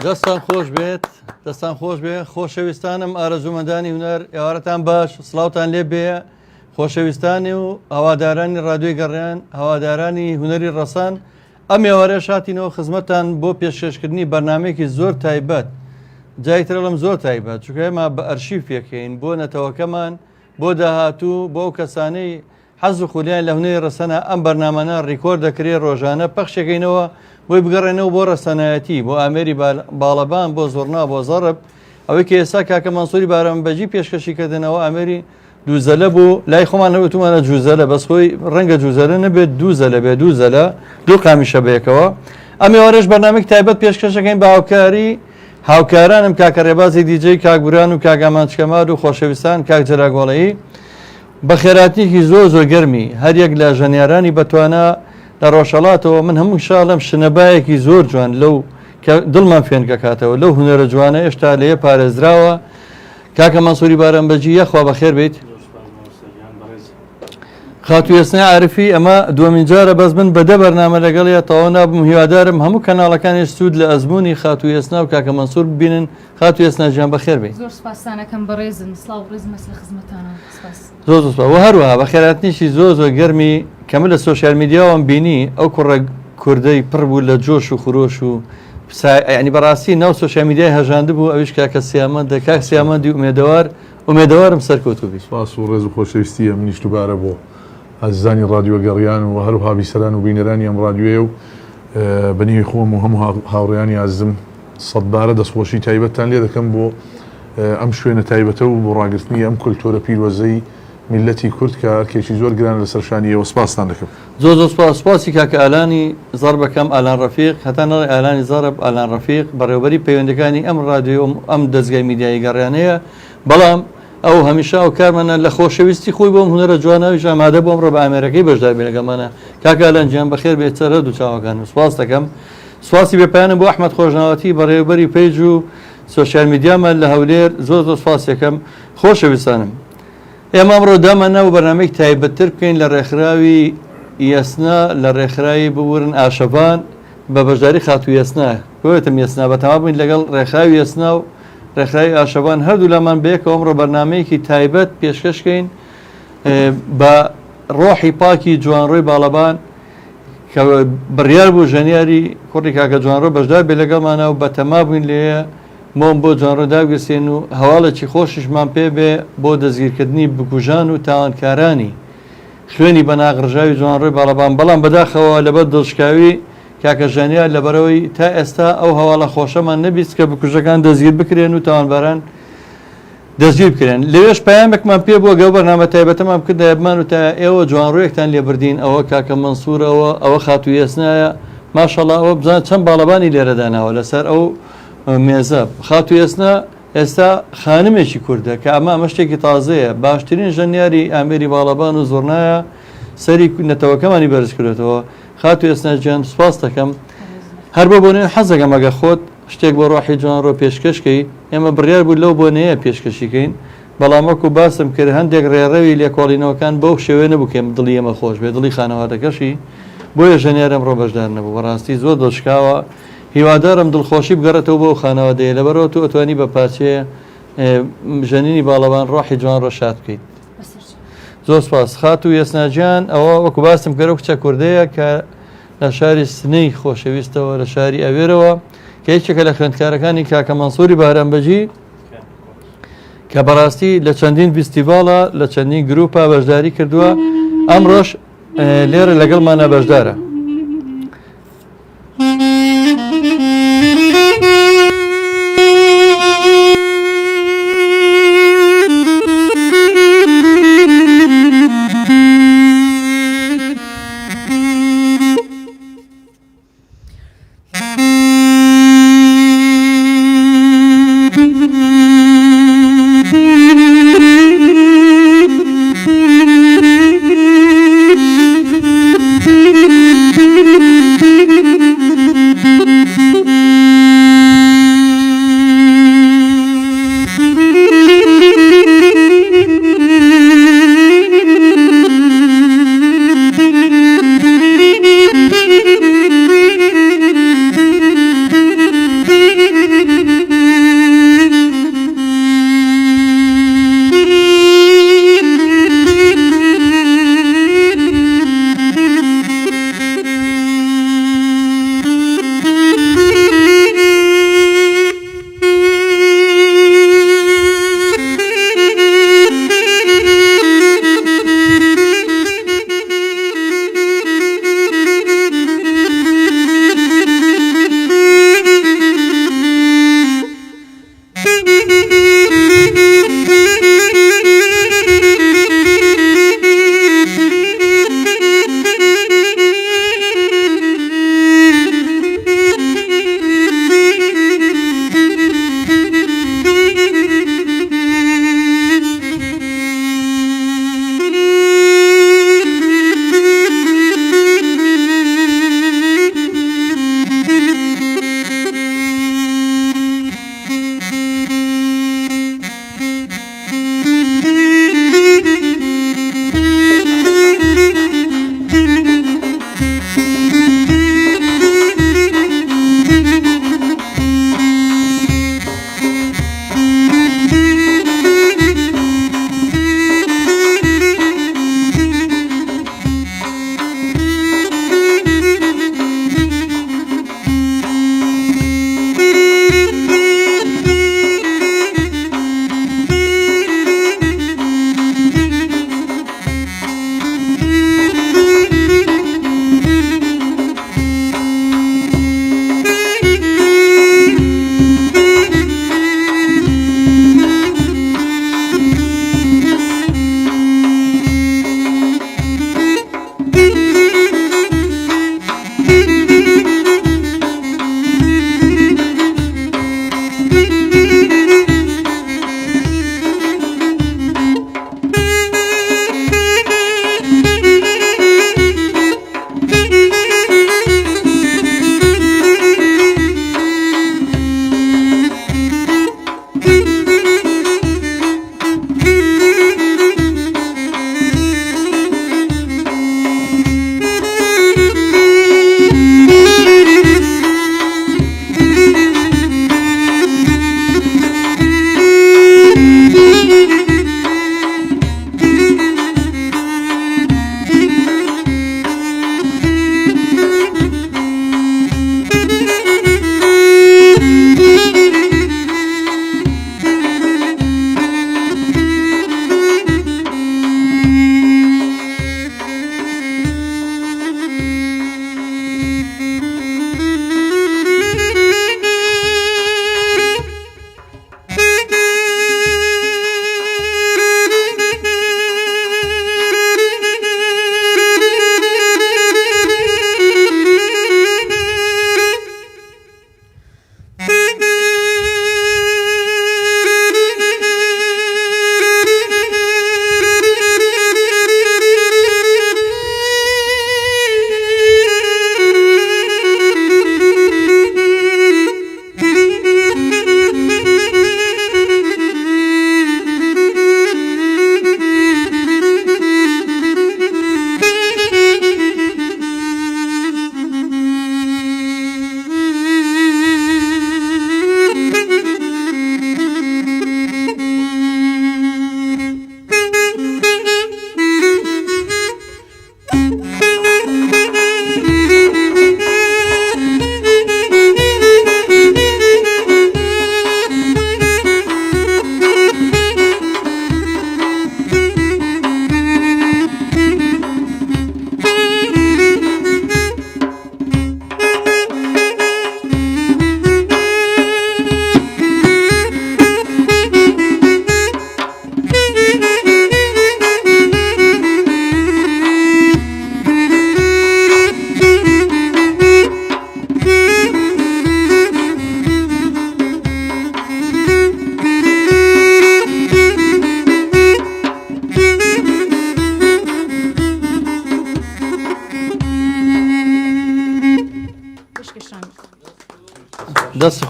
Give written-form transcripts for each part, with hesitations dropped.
دەستان خۆش بێت دەستان خۆش بێ خۆشەویستانم ئارەزومەندانی هونەر ئێوارەتان باش سڵاوتان لێ بێ خۆشەویستانی و هەوادارانی ڕادیۆی گەڕیان هەوادارانی هونەری ڕەسان ئەم ئێوارە شاتینەوە خزمەتان بۆ پێشکەشکردنی بەرنامەیەکی زۆر تایبەت جایترە لەم زۆر تایبەت چونکە ئێمە بە ئەرشیف پێکەین بۆ نەتەوەکەمان بۆ داهاتوو بۆ ئەو کەسانەی حەز و خولیان لە هونەری ڕەسەنە ئەم بەرنامانە ڕیکۆرد دەکرێت ڕۆژانە پەخشەکەینەوە بۆی بگەڕێنەوە بۆ ڕەسەنایەتی بۆ ئامێری باڵەبان بۆ زۆرنا بۆ زەڕب ئەوەی کە ئێستا کاکە مەنسووری بارەمبەجی پێشکەشی کردنەوە ئامێری دووزەلە بوو لای خۆمان نەوتمانە جوزەلە بەس خۆی ڕەنگە جوزەلە نەبێت دووزەلە بێ دووزەلە دوو قامیشە بەیەکەوە ئەم ئێوارەش بەرنامێک تایبەت پێشکەشەکەین بە هاوکارانم کاکە ڕێبازی دیجەی کاکبوران و کاگامانچکەمار و خۆشەویستان کاک جەراگۆڵەیی بە خێراتیەکی زۆر گەرمی هەر یەک لە ژەنیارانی بەتوانە لە ڕۆژهەڵاتەوە من هەموو شاڵم شنەبایەکی زۆر جوان لەو دڵمان فێن کەکاتەوە لەو هونەرە جوانە هێشتا لێ پارێزراوە کاکە مەنسووری بارەمبەجی یەخوا بەخێر بیت خاتوویەسنای عارفی ئەمە دووەمین جارە بەس من بەدە بەرنامە لەگەڵیە تەواو نابم هیوادارم هەموو کەناڵەکانی سوود لە ئەزمموی خاتوویەسنا و کاکە مەنسوور ببینن خاتوویەسنا ژیان بەخێر بیت زۆر سپاسانەکەم بەڕێزن سڵاو ڕێزمەس لە خزمەتانە زۆر و هەروەها بە خێراتنیشی زۆر گەرمی کەمە لە سوۆسیال میدیاوەم بینی ئەو کوڕە کوردەی پڕ بوو لە جۆش و خۆش و ینی بەڕاستی ناو سوۆسیال میدیای هەژاندە بوو ئەویش کاکە سیامەند کاک سیامەندی ئومێدەوارم سەرکەوتوبی سپاس و ڕێز و خۆشەویستیە منیش دووبارە بۆ ئازانی ڕادیۆ گەڕیان و هەروها بیسەران و بینەرانی ئەم ڕادیۆیە و بەنیوی خۆم و هەموو هاوڕێیانی عەزیزم سەدبارە دەستخۆشی تایبەتتان لێ دەکەم بۆ ئەم شوێنە تایبەتە و بۆ ڕاگررتنی ئەم کولتۆرە پیرۆزەی میلەتی کورد کە ئەرکێکی زۆر گران لە سەرشانیەوە سپاسان دەکەم زۆر سپاسی کاکە ئالانی زەر بەکەم ئالان ڕەفیق هەتا نەڵێ ئالانی زەرب ئالان ڕەفیق بەڕێوەبەری پەیوەندەکانی ئەم ڕادیۆ ئەم دەستگای میدیایی گەڕیانەیە بەڵام ئەو هەمیشە ئەو کارمانە لە خۆشەویستی خۆی بۆم هونەرە جوانەویش ئامادە بۆم ڕۆ بە ئامێرەکەی بەشدار بێ لەگەمانە کاکە ئالان گیان بەخێر بێتەرە دوو چاوەکان و سپاس دەکەم سواسی بێپیانم بۆ ئەحمەد خۆشناوەتی بەڕێوەبەری پەیج و سۆسیال میدیامان لە هەولێر زۆر سپاس یەکەم خۆشەویستانم ئێمە ئەمڕۆ دامانە و بەرنامەیەک تایبەتتر بکەین لە ڕێکخراوی یەسنا لە ڕێکخراوی ببورن ئاشەبان بە بەشداری خاتوویەسنا بۆتم یەسنا بەتەما بووین لەگەڵ ڕێکخراوی یەسنا و ڕێکخراوی ئاشەبان هەردوو لامان بەیەکەوە ئەمڕۆ بەرنامەیەکی تایبەت پێشکەشکەین بە ڕۆحی پاکی جوانڕۆی باڵەبان کە بڕیار بوو ژەنیاری کوڕی کاکە جوانڕۆ بەشدار بێ لەگەڵمانە و بەتەما بووین لێیە مۆم بۆ جوانڕۆ داگرسێن و هەواڵێکی خۆشیشمان پێ بێ بۆ دەستگیرکردنی بکوژان و تاوانکارانی خوێنی بەناغڕژاوی جوانڕۆی باڵەبان بەڵام بەداخەوە لەبەر دڵشکاوی کاکە ژانیار لەبەرەوەی تا ئێستا ئەو هەواڵە خۆشەمان نەبیست کە بکوژەکان دەستگیر بکرێن و تاوانباران دەستگیر بکرێن لەوێش پەیامێکمان پێ بووە گەو بەرنامە تایبەتەمان بکرد دەیەبمان و تا ئێوە جوانڕۆیەکتان لێبردین ئەوە کاکە مەنسوورەوە ئەوە خاتوویەسنایە ماشەڵڵا ئەوە بزان چەند باڵەبانی لێرەداناوە لەسەر ئەو مێزە خاتوویەسنا ئێستا خانمێکی کووردە کە ئەمە شتێکی تازەیە باشترین ژەنیاری ئامێری باڵەبان و زۆرنایە سەری نەتەوەکەمانی بەرز کردێتەوە خاتوویەسنا گیان سوپاس دەکەم هەر بۆ بۆنێ حەزەکەم ئەگە خۆت شتێک بۆ ڕۆحی جوانڕۆ پێشکەشکەی ئێمە بڕیار بوو لەو بۆنەیە پێشکەشیکەین بەڵام وەکو باسم کرد هەندێک ڕێڕەوی لێکۆڵینەوەکان بەو شێوێ نەبووکەم دڵی ئێمە خۆش بێ دڵی خانەوادەکەشی بۆیە ژەنیارم ڕۆ بەشدار نەبوو بەڕاستی زۆر دڵشکاوە هیوادارم دڵخۆشی بگەڕێتەوە بۆ خانەوادەیە لەبەرەوە تو ئەتوانی بە پارچەیە ژەنینی باڵەبان ڕۆحی جوانڕۆ شاد بکەیت زۆر سپاس خاتوویەسناجیان ئەوە وەکو باسم کەرە کچە کوردەیە کە لە شاری سنەی خۆشەویستەوە لە شاری ئەوێرەوە کە هیچێکە لە خوێندکارەکانی کاکە مەنسووری بارەمبەجی کە بەڕاستی لە چەندین فیستیڤاڵە لە چەندین گروپە بەشداری کردووە ئەمڕۆژ لێرە لەگەڵمانە بەشدارە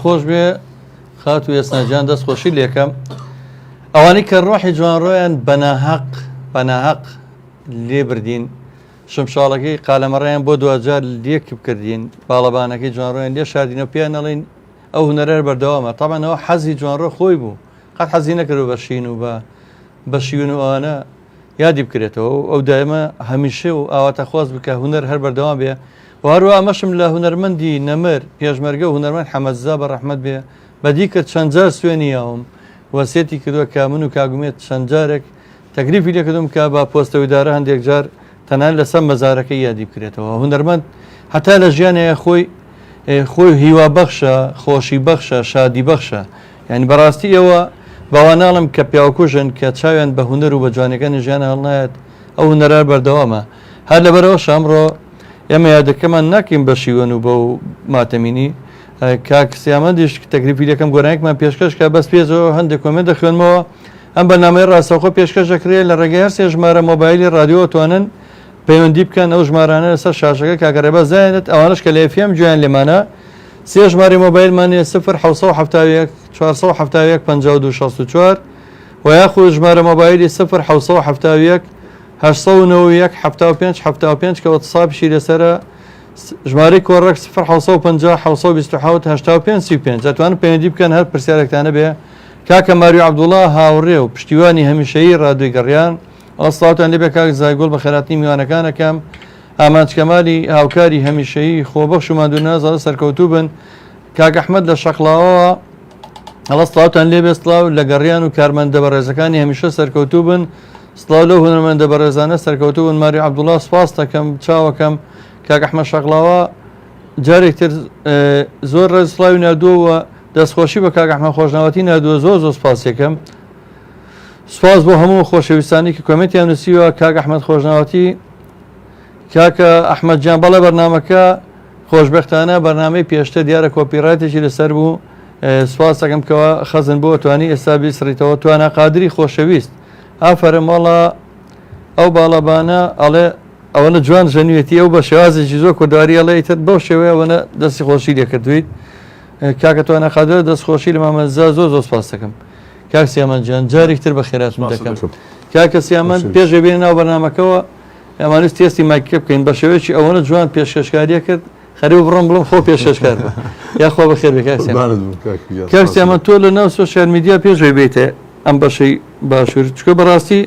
خۆش بێ خات و ێسناجان دەست خۆشی لێکەم ئەوانەی کە ڕۆحی جوانڕۆیان بەناهەق لێ بردین شمشاڵەکەی قالەمەڕیان بۆ دوجار لێک بکردین باڵەبانەکەی جوانڕۆیان لێ شاردینەوە پێیان نەڵین ئەو هونەرەر بەردەوامە تاڵمانەوە حەزی جوانڕۆ خۆی بوو قەت حەزی نەکرد بە شین و بە شیون و ئەوانە یادی بکرێتەوە ئەو دایمە هەمیشە و ئاواتە خواست بکە هونەر هەر بەردەوام بێ و هەروە ئەمەشم لە هونەرمەندی نەمر پێشمەرگە و هونەرمەند حەمەدزا بە ڕەحمەت بێ بەدی کرد چەند جار سوێنی یاوم وەسێتی کردووە کە من و کاگومێت چەند جارێک تەکلیفی لێکردم کە با پۆستەویدارە هەندێک جار تەنان لەسەر مەزارەکەی یادی بکرێتەوە هونەرمەند هەتا لە ژیانەیە خۆی هیوا بەخشە خۆشی بەخشە شادی بەخشە یعنی بەڕاستی ئێوە باواناڵم کە پیاوکوژن کە چاویان بە هونەر و بە جوانەکانی ژیان هەڵنایەت ئەو هونەرار بەردەوامە هەر لەبەرەوە شامڕۆ ئێمە یادەکەمان ناکەین بە شیوەن و بە و ماتەمینی کاک سیامەندیش تەکلیفی لەکەم گۆرانێکمان پێشکەش کە بەس پێزەوە هەندێک کۆمنت دەخوێنمەوە ئەم بەنامەی ڕاستەوخۆ پێشکەش دەکرێت لە ڕێگەی هەر سێ ژمارە مۆبایلی رادیۆ توانن پەیوەندی بکەن ئەو ژمارانە لەسەر شاشەکە کاگەڕێبە زایێنێت ئەوانش کە لە FM گویان لێمانە سێ ژمارە مۆبایلمانێ 0 471 52 64 و یاخود ژمارە مۆبایلی 0 771 891 75 75 کە وەتساپشی لەسرە ژمارەی کۆڕێک 0 750 727 85 35 دەتوانن پەیوەندی بکەن هەر پرسیارێکتانە بێ کاکە ماریو عەبدوڵڵا هاوڕێ و پشتیوانی هەمیشەیی ڕادیۆی گەڕیان ئەڵستاوتان لێبێ کاک زایگۆڵ بە خێراتنی میوانەکانەکەم ئامانجکەمالی هاوکاری هەمیشەیی خۆبەخش و مادونازە سەرکەوتوو بن کاک ئەحمەد لە شەقڵاوەوە ئەڵستاوتان لێبێ سڵاو لە گەڕیان و کارمەندە بەڕێزەکانی هەمیشە سەرکەوتوو بن سڵاو لەو هونەرمەندە بەڕێزانە سەرکەوتوو بن ماریو عەبدوڵڵا سوپاس دەکەم چاوەکەم کاک ئەحمەد شەقڵاوە جارێکتر زۆر ڕێز سڵاوی نردووە دەستخۆشی بە کاک ئەحمەد خۆشناوەتی نردووە زۆر سوپاس یەکەم سوپاس بۆ هەموو خۆشەویستانی کە کۆمنتیان نووسیوە کاک ئەحمەد خۆشناوەتی کاکە ئەحمەد جان بەڵێ بەرنامەکە خۆشبەختانە بەرنامەی پێشتر دیارە کۆپیڕایتێکی لەسەر بوو سوپاس دەکەم کەەوە خەزن بۆ توانی ئێستا بیسڕیتەوە توانە قادری خۆشەویست ئافرە ماڵە ئەو باڵەبانە ئەڵێ ئەوەنە جوان ژەنوێتی ئەو بە شێوازێکی زۆر کۆداری ئەڵێ تر بەو شێوەیە ئەوەنە دەستی خۆشی لێکردویت کاکە توانە قادرە دەستخۆشی لە مامەزا زۆر سپاس دەکەم کاک سیامەند جان جارێکتر بە خێراتم دەکەم کاکە سیامەند پێش بێنە ناو بەرنامەکەەوە ئەمانست تێستی مایکە بکەین بە شێوەیەکی ئەوەنە جوان پێشکەشکاریە کرد خەریب بڕم بڵم خۆ پێشکەشکار بە یاخوا بەخێر بێ کاک سیامەند تۆ لە ناو سۆشیال میدیا پێشوێ بێتێ ئەم بەشەی باشوور چکە بەڕاستی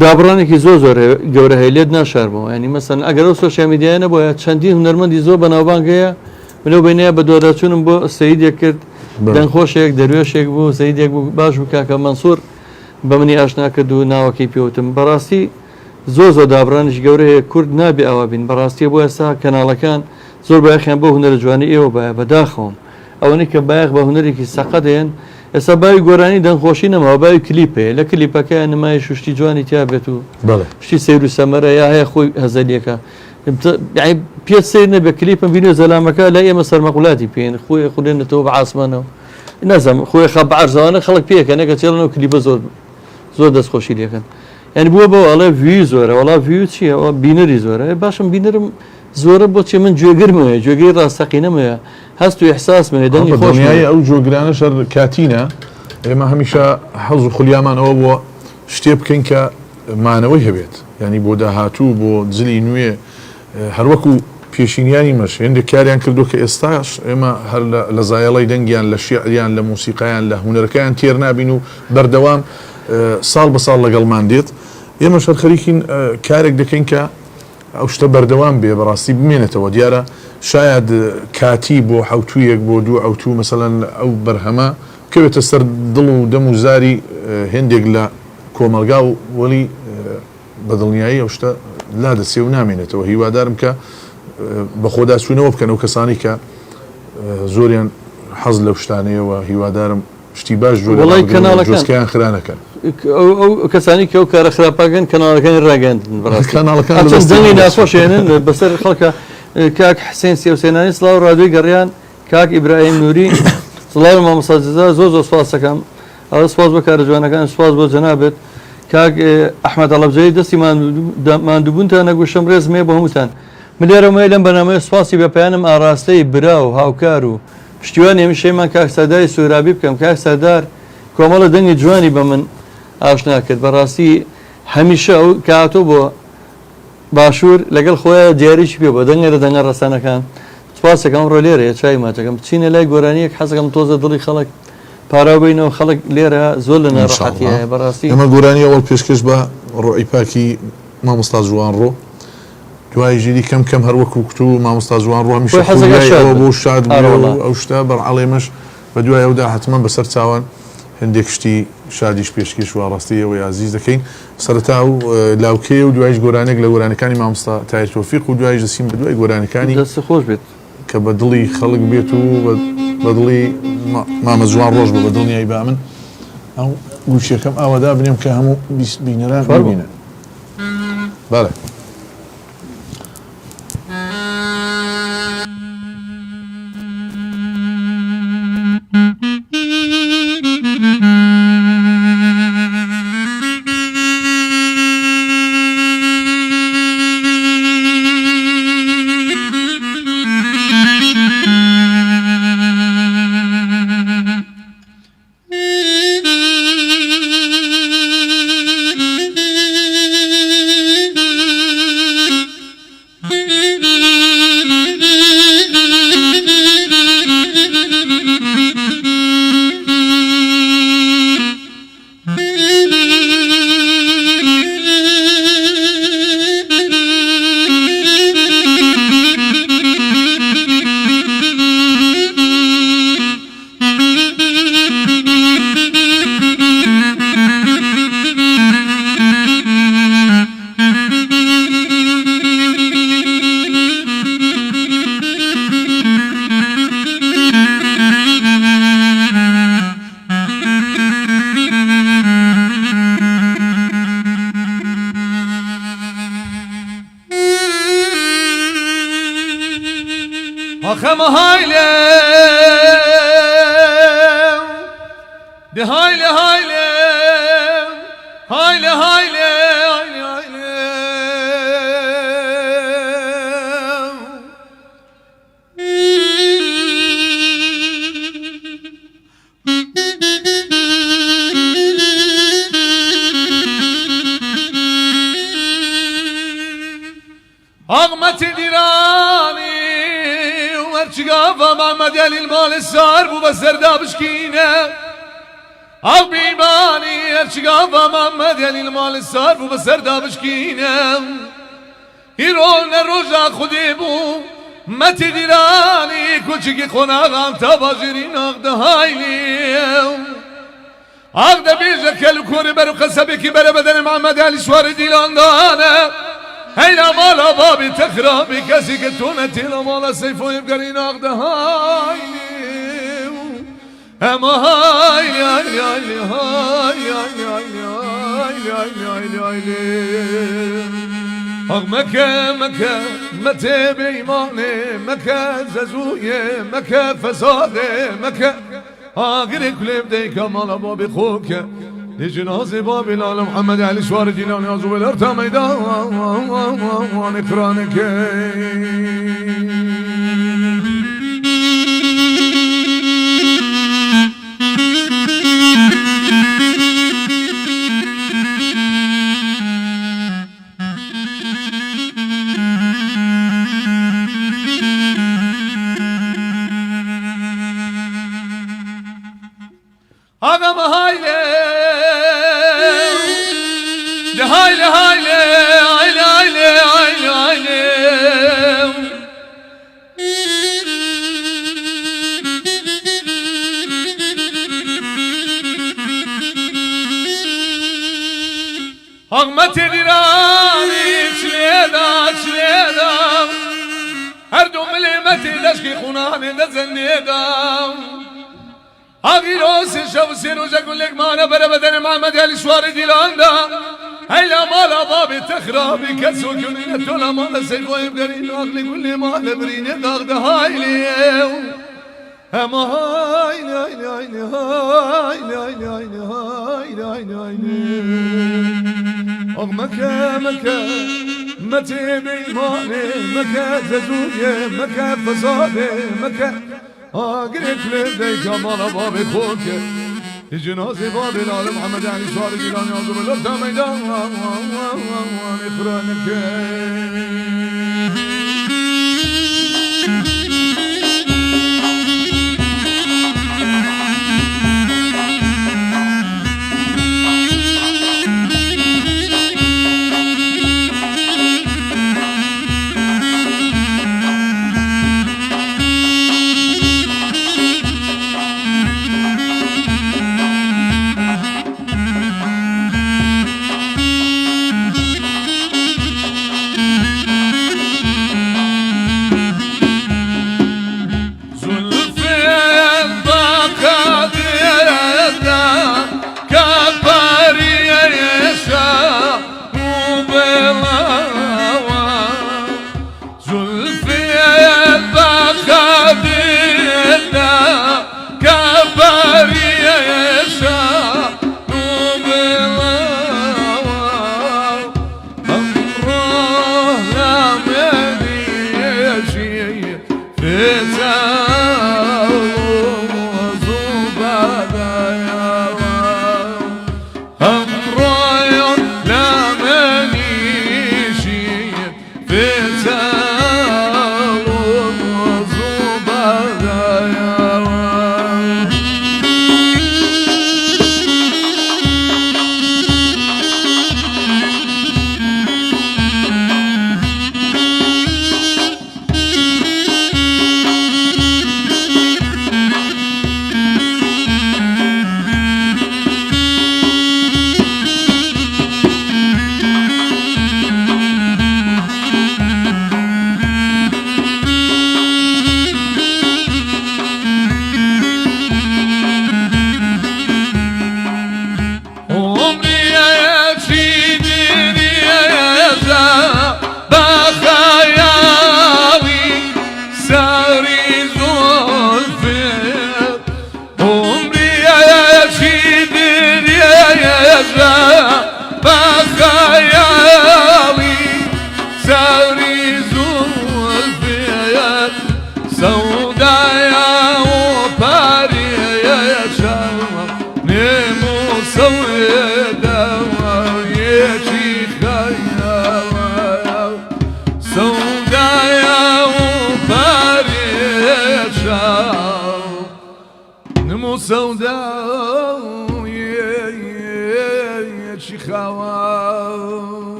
دابڕانێکی زۆر گەورە هەیە لێت ناشاربەوە ینی مەسەن ئەگەر ئەو سۆشیال میدیایە نەبووە چەندین هونەرمەندی زۆر بەناوبانگەیە لەو بینەیە بە دوواداچوونم بۆ سەیدێک کرد دەنگخۆشێک دەروێشێک بوو سەیدێک بوو باش بوو کاکە مەنسوور بە منی ئاشنا کرد و ناوەکەی پێوتم بەڕاستی زۆر دابڕانش گەورەیە کورد نابێ ئەوە بین بەڕاستی بۆ ئێستا کەناڵەکان زۆر بایخیان بۆ هونەرە جوانی ئێوە باە بەداخەوم ئەوەی کە بایەخ بە هونەرێکی سەقە دێن ئێستا باوی گۆرانی دەنگخۆشی نەماوە باوی کلیپەیە لە کلیپەکە نمای شتی جوانی تیا بێت و شتی سەیر و سەمەرە یا هەیە خۆی هەزەلیەکە پێ سیر نەبێ کلیپم بینێ زەلامەکە لە ئێمە سەرمەقولاتی پێین خۆی خولێنێتەوە بە عاسمانەوە نەزەم خۆی خە بەعرزانە خەڵک پێکە نەکە چێڵنەوە کلیپە زۆر دەستخۆشی لێکەن یعنی بووە بۆ ئەڵێ وی زۆرە وڵا وی چیە بینەری زۆرە باشم بینەرم زۆرە بۆچێ من گوێگرمەوە گوێگەی ڕاستەقینەمەیە هەست و ئیحساسمەوە دەنگی خۆشیایی ئەو جۆگرانە شەر کاتینە ئێمە هەمیشە حەز و خولیامانەوە بۆ شتێ بکەین کە مانەوەی هەبێت ینی بۆ داهاتوو بۆ جلی نوێ هەروەکو پێشینیانی مەش هێندێک کاریان کردو کە ئێستاش ئێمە هەر لە زایەڵی دەنگیان لە شیعریان لە موسیقایان لە هونەرەکەیان تێر نابین و بەردەوام ساڵ بە ساڵ لەگەڵمان دێت ئێمە شەر خەریکین کارێک دەکەین کە ئەو شتە بەردەوام بێ بەڕاستی بمێنێتەوە دیارە شاید کاتی بۆ حوتویەک بۆ دوو ئەوتو مەسەلەن ئەو بەرهەمە کەوێتە سەر دڵ و دەم و زاری هێندێک لە کۆمەلگا و وەلی بەدڵنیایی ئەو شتە لا دەسێ و نامێنێتەوە هیوادارم کە بە خۆدا چوونەوە بکەن ئەو کەسانی کە زۆریان حەز لەو شتانەیەوە هیوادارم شتی باش جۆسکیان خرانەکەن ئەو کەسانی کە ئەو کارە خراپاکەن کەناڵەکانی ڕاگەاندن بەڕاستیدەنگی ناخۆشێنن بەسەر خەڵکە کاک حسێن سێوسێنانی سڵاو ڕادیۆی گەڕیان کاک ئیبراهیم نووری سڵاو مامۆستاجزا زۆر سپاس دەکەم ئەوە سپاس بۆ کارە جوانەکان سپاس بۆ جەنابێت کاک ئەحمەد ئەڵەبجەی دەستی ماندووبوونتان نەگوشم ڕێزمێ بۆ هەمووتان من لێرەمەیە لەم بەنامەیە سوپاسی بە پەیانم ئاراستەی برا و هاوکار و پشتیوان هێمشەیمان کاک سەرداری سۆرابی بکەم کاک سەردار کۆمەڵە دەنگی جوانی بە من ئاشنا کرد بەڕاستی هەمیشە ئەو کاتۆ بۆ باشوور لەگەڵ خۆیان دیاریشی پێ بۆ دەنگێرە دەنگە ڕەسانەکان سوپاسەکەم ڕۆ لێرەیە چای ماچەکەم بچینە لای گۆرانیەک حەزەکەم تۆزە دڵی خەڵک پاراوبینەوە خەڵک لێرە زۆر لە ناڕەحەتی هەیە بەڕاستی ئەمە گۆرانی ئەوڵ پێشکەش بە ڕۆعی پاکی مامۆستا جوان ڕۆ دوای ژیری کەم کەم هەروەکو کتو مامۆستا جوان ڕۆ هەمیشە بۆ شاد ئەو شتا بەرعەڵێمەش بە دوای ئەودا حتممە بەسەر چاوان هەندێک شتی شادیش پێشکەش و ڕاستیەوەی عزیز دەکەین سەرەتا و لاوکێ و دوایش گۆرانێک لە گۆرانەکانی مامۆستا تای تۆفیق و دوایش دەسیم بە دوای گۆرانەکانی دەست خۆش بێت کە بە دڵی خەڵک بێت و بە دڵی مامە جوان ڕۆژ بە دڵنیایی با من ئەو گوشیەکەم ئاوادا بنێم کە هەموو بینەران ببینن بەڵێ آخم هایله ده هایله هایله هایله هایله أغمت ديراني وارتقافة محمد علي المال السار بو بسر دابشكينة أغبيباني ارتقافة محمد علي المال السار بو بسر دابشكينة هيرون الرجا خدي بو مت ديراني كوچكي خناغام تباجرين أغد هايلي أغد بيجك الكوري برو قسبكي برو بدن محمد علي شوار ديلان دانا هيا مالا بابي تخرابي كاسي كتونة تيلا مالا سيفو يبقرين أغد هايلي أما هايلي هايلي هايلي هايلي هايلي هايلي هايلي أغ مكا مكا متى بيماني مكا ززوية مكا فسادي مكا آقري كل بديك مالا بابي خوك لجنازة بابي لال محمد علي شوار جيلاني عزو بالارتا ميدان اقرانك أغم هايلي هايلي هايلي هايلي هايلي هايلي أغمت ديراني شليدا شليدا هردو مليمتي دشكي خوناني دزنيدا أغيروس شو سيرو جاكل لك معنا بربدن محمد علي شوار ديلاندا هيا مالا بابي تخرابي كسو كنين تولا مالا سيفو يبقرين أغلي كل مالا برين داغد هايلي أما هايلي هايلي هايلي هايلي هايلي هايلي هايلي هايلي هايلي أغ مكا مكا متي بيماني مكا ززوية مكا فسادي مكا آگری کلی دیگه مالا بابی خود که جنازه بابی لال محمد علی شعر گیرانی آزو بلد تا میدان اخرانه که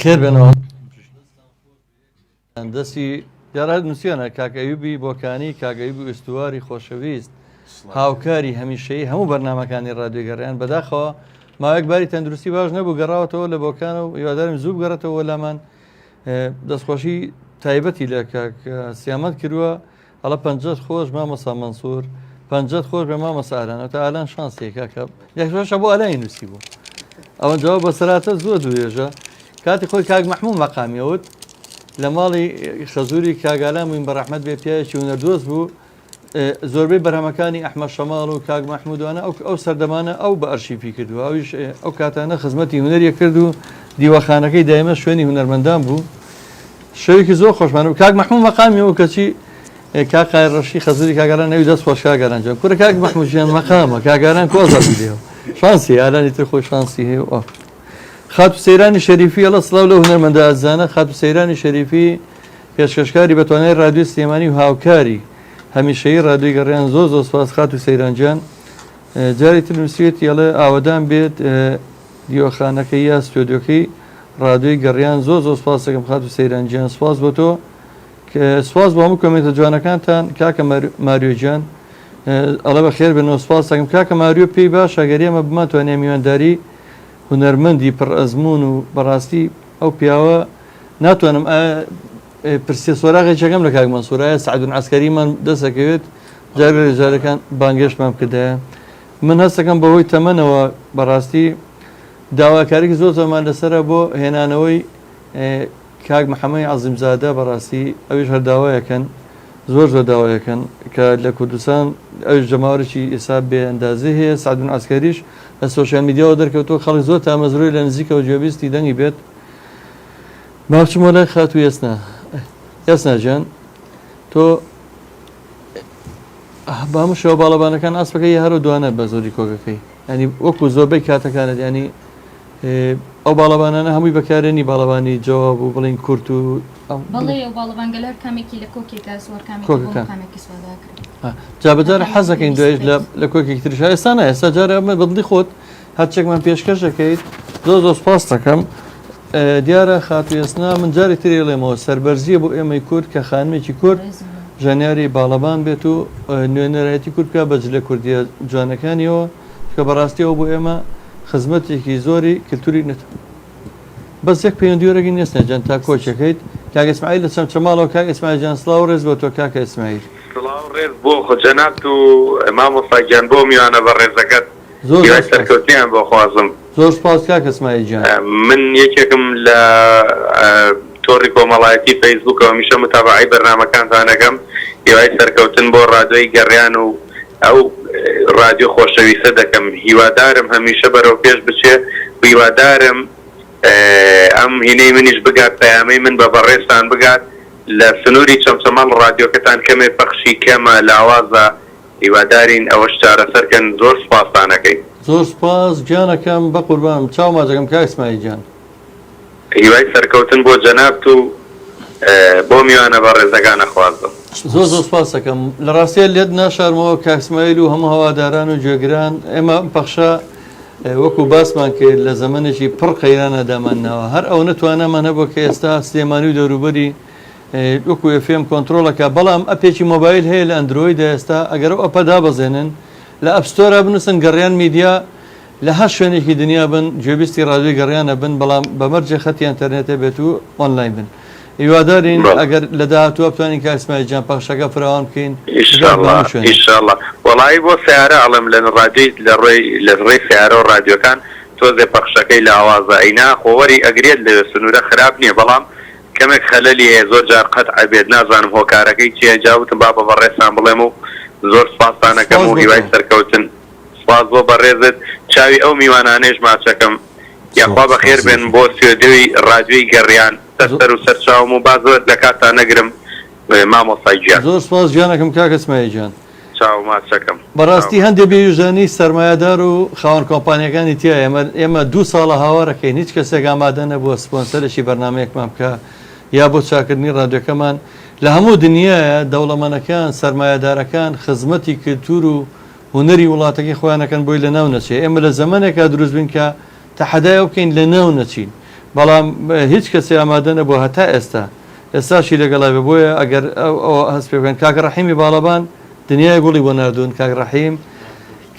خێر بێنەوە دەستی دیارات نووسیانە کاکەیوبی بۆکانی کاگەیوبی ئوستواری خۆشەویست هاوکاری هەمیشەیی هەموو بەرنامەکانی ڕادیۆ گەڕیان بەداخەوە ماوەیەک باری تەندروستی باش نەبوو گەڕاوەتەوە لە بۆکان و هیوادارم زوو بگەڕێتەوە لامان دەستخۆشی تایبەتی لە کاک سیامەت کردووە ئەڵە پەنجەت خۆش مامەسا مەنسوور پەنجەت خۆش بە مامەسا ئالان تا ئالان شانسێک کاکە یەکشە بۆ ئالانی نووسی بوو ئەوەنجەوە بەسەراتە زۆر دوێژە کاتی خۆی کاک مەحموود مەقامیەوت لە ماڵی خەزووری کاگالان بووین بە ڕەحمەت بێ پیاوێکی هونەردۆست بوو زۆربەی بەرهەمەکانی ئەحمەد شەماڵ و کاک مەحموودوانە ئەو سەردەمانە ئەو بە ئەرشیفی کردووە ئەویش ئەو کاتانە خزمەتی هونەریە کرد و دیوەخانەکەی دایمە شوێنی هونەرمەندان بوو شەوێکی زۆر خۆشمان و کاک مەحموود مەقامیەوە کەچی کاقای ڕەشی خەزووری کاگالان نەوی دەست خۆش کاگالان جان کوورە کاک مەحموود ژیان مەقامە کاگالان کۆزە بدێەوە شانسی ئالانی تر خۆی شانسی هەیە خاتو سەیرانی شەریفی ئەڵە سڵاو لە هونەرمەندە ئازانە خاتو سەیرانی شەریفی پێشکەشکاری بەتوانای ڕادیۆ سلێمانی و هاوکاری هەمیشەیی ڕادیۆی گەڕیان زۆر زۆر سپاس خاتو سەیرانجان جاری تر نووسێتی ئەڵێ ئاوەدان بێت دیوەخانەکەی یا ستۆدیۆکەی ڕادیۆی گەڕیان زۆر زۆر سپاس دەکەم خاتو سەیرانجیان سپاس بۆ تۆ کە سپاس بۆ هەموو کۆمێتە جوانەکانتان کاکە ماریۆجان ئەڵە بە خێر بنەوە سپاس دەکەم کاکە ماریۆ پێی باشە گەر ئێمە بماتوانێ میوانداری هونەرمەندی پڕ ئەزمون و بەڕاستی ئەو پیاوە ناتوانم پرسیە سۆراغێکەکەم لە کاک مەنسوورایە سەعدون عەسکەریمان دەسەکەوێت جارێ لە جارەکان بانگێشتمان کردایە من هەستەکەم بەهۆی تەمەنەوە بەڕاستی داواکاریی زۆر زۆرمان لەسرە بۆ هێنانەوەی کاک محەممەد عەزیمزادە بەڕاستی ئەویش هەر داوایەکەن زۆر زۆر داوایەکەن کە لە کوردستان ئەوش جەماوەرێکی ئێسا بێ ئەندازی هەیە سەعدون عەسکەریش لە سۆشیال میدیاەوە دەرکەوتەوە خەڵک زۆر تامەزرۆی لە نزیکەوە گوێبیستی دەنگی بێت باوچمۆ لای خاتو ئێسنا گیان تۆ بامشەوە باڵەبانەکان ئاسپەکەی هەرو دوانە بە زۆری کۆگەکەی ینی وەکو زۆربەی کاتەکانت ینی ئەو باڵەبانانە هەمووی بەکارێنی باڵەبانی جواب و بڵین کورت و بەڵێ ئەو باڵەبانگەلەر کامێکی لە کۆکێکە سوەر کۆکەکان. کامێکی سودا کرد جابجار حەزەکەین دوێژ لە کۆکێکی ترش ئێستانە ئێستا جارە ئەمە بەدڵی خۆت هەرچێکمان پێشکەش دەکەیت زۆر سپاس دەکەم. دیارە خاتوێسنا من جاری ترێڵێمەوە سەربەرزیە بۆ ئێمەی کورد کە خانمێکی کورد ژانیاری باڵەبان بێت و نوێنەرایەتی کورتکە بەج لە کوردیە جوانەکانیەوە کە بەڕاستیەوە بۆ ئێمە خزمەتێکی زۆری کللتوری نێت. بەس یەک پەیوەندیوەرەگی نێستنە جان تا کۆچەکەیت کاک ئیسماعیل لە چەمچەماڵەوە کاک ئیسماعیل جان سڵاو ڕێز بۆ تۆ کاکە ئیسماعیل. سڵاو ڕێز بۆ خۆجەنات و مامۆستا گیان بۆ میوانە بە ڕێزەکەت سەرکەوتیان بۆ خوازم. زۆر سپاس کاک ئیسماعیل جان. من یەکێکم لە تۆڕی کۆمەڵایەتی فەیسبووکەوە میشە متابعی بەرنامەکانتان دەکەم هیوای سەرکەوتن بۆ ڕادیۆی گەڕیان و ئەو رادیۆ خۆشەویستە دەکەم. هیوادارم هەمیشە بەرەو پێش بچێ هیوادارم ئەم هینەی منیش بگات پەیامەی من بە بەڕێستان بگات لە سنووری چەمچەماڵ ڕادیۆکەتان کەمێ پەخشی کەمە لە ئاوازە هیوادارین ئەوەش چارەسەرکەن. زۆر سپاسانەکەی. زۆر سپاس گیانەکەم بە قوربانم چاو ماجەکەم کاک ئیسماعیل جان. هیوای سەرکەوتن بۆ جەنابت و بۆ میوانە بە ڕێزەکانە خوازم. زۆر سپاس دەکەم. لە ڕاستیە لێت ناشارمەوە کاک ئیسماعیل و هەموو هەواداران و گوێگران ئێمە پەخشە وەکو باسمان کرد لە زەمانێکی پڕ قەیرانە دامانناوە هەر ئەو نەتوانەمان هەبوو کە ئێستا سلێمانی و دەوروبەری وەکو FM کۆنتترۆلەکە بەڵام ئەپێکی مۆبایل هەیە لە ئەندروۆیدا ئێستا ئەگەر ئەو ئەپە دابەزێنن لە ئەپستۆرە بنووسن گەڕیان میدیا لە هەر شوێنێکی دنیا بن گوێبیستی ڕادیۆی گەڕیانە بن بەڵام بەمەرجێ خەتی ئینتەرنێتە بێت و ئۆنلاین بن. هیوادارین ئەگەر لە داهاتووە بتوانین کاک ئیسماعیل جان پەخشەکە فراوان بکەین ئینشاءڵڵا. وەڵایی بۆ سیارە ئەڵێم لە ڕادیۆی لە ڕێی سیارە و ڕادیۆکان تۆزێ پەخشەکەی لە ئاوازە ئەینا خۆوەری ئەگرێت لە سنوورە خراپ نییە بەڵام کەمێک خەلەلی هەیە زۆر جار قەت عەبێت نازانم هۆکارەکەی چیە جاوتم با بە بەڕێستان بڵێم و زۆر سپاسانەکەم و هیوای سەرکەوتن. سپاس بۆ بەڕێزت چاوی ئەو میوانانێژ ماچەکەم یاخوا بەخێر بێن بۆ سوێدەوەی ڕادیۆی گەڕیان سەر و سەرچاوم و بازۆر لە کاتان نەگرم مامۆستای گیان. زۆر سپاس گیانەکەم کاک ئیسماعیل جان. چاو ماچەکەم. بەڕاستی هەندێک بێویژانی سەرمایه‌دار و خاوەن کۆمپانیەکانی تیا ئێمە 2 ساڵە هاوارەکەین هیچ کەسێک ئامادە نەبووە سپۆنسەرێکی بەرنامەیەکمان بکە یا بۆ چاکردنی ڕادیۆکەمان لە هەموو دنیاە دەوڵەمەندەکان سەرمایه‌دارەکان خزمەتی کللتور و هونەری وڵاتەکەی خۆیانەکەن بۆی لە ناو نەچێ. ئێمە لە زەمانێکا دروست بین کە تەحەدای بکەین لە ناو نەچین بەڵام هیچ کەسی ئامادە نەبووە هەتا ئێستاشی لەگەڵای بە بۆیە ئەگەر هەست پێ بکەن. کاکە ڕەحیمی باڵەبان دنیای گوڵی بۆ نردوون. کاک ڕەحیم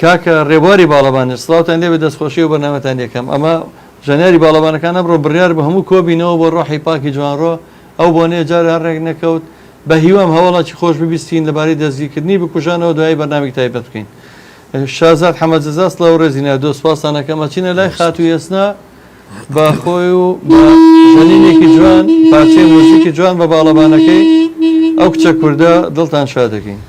کاکە ڕێبواری باڵەبانش سڵاوتان لێ بە دەستخۆشی و بەرنامەتان یەکەم. ئەمە ژەنیاری باڵەبانەکان ئەمڕۆ بڕیار بە هەموو کۆبینەوە بۆ ڕۆحی پاکی جوانڕۆ ئەو بۆنێ جار هەر ڕێک نەکەوت بە هیوام هەوڵاتی خۆش ببیستین لەبارەی دەستگیرکردنی بکوژانەوە دوای بەرنامێک تایبەت بکەین. شازاد حەمەدزەزا سڵاو ڕێزینە دۆ سپاسانەکەمە چینە لای خاتوویەسنا بە خۆی و بە ژەنینێکی جوان پارچەی مۆزیکی جوان بە باڵەبانەکەی ئەو کچە کووردە دڵتان شاد دەکەین.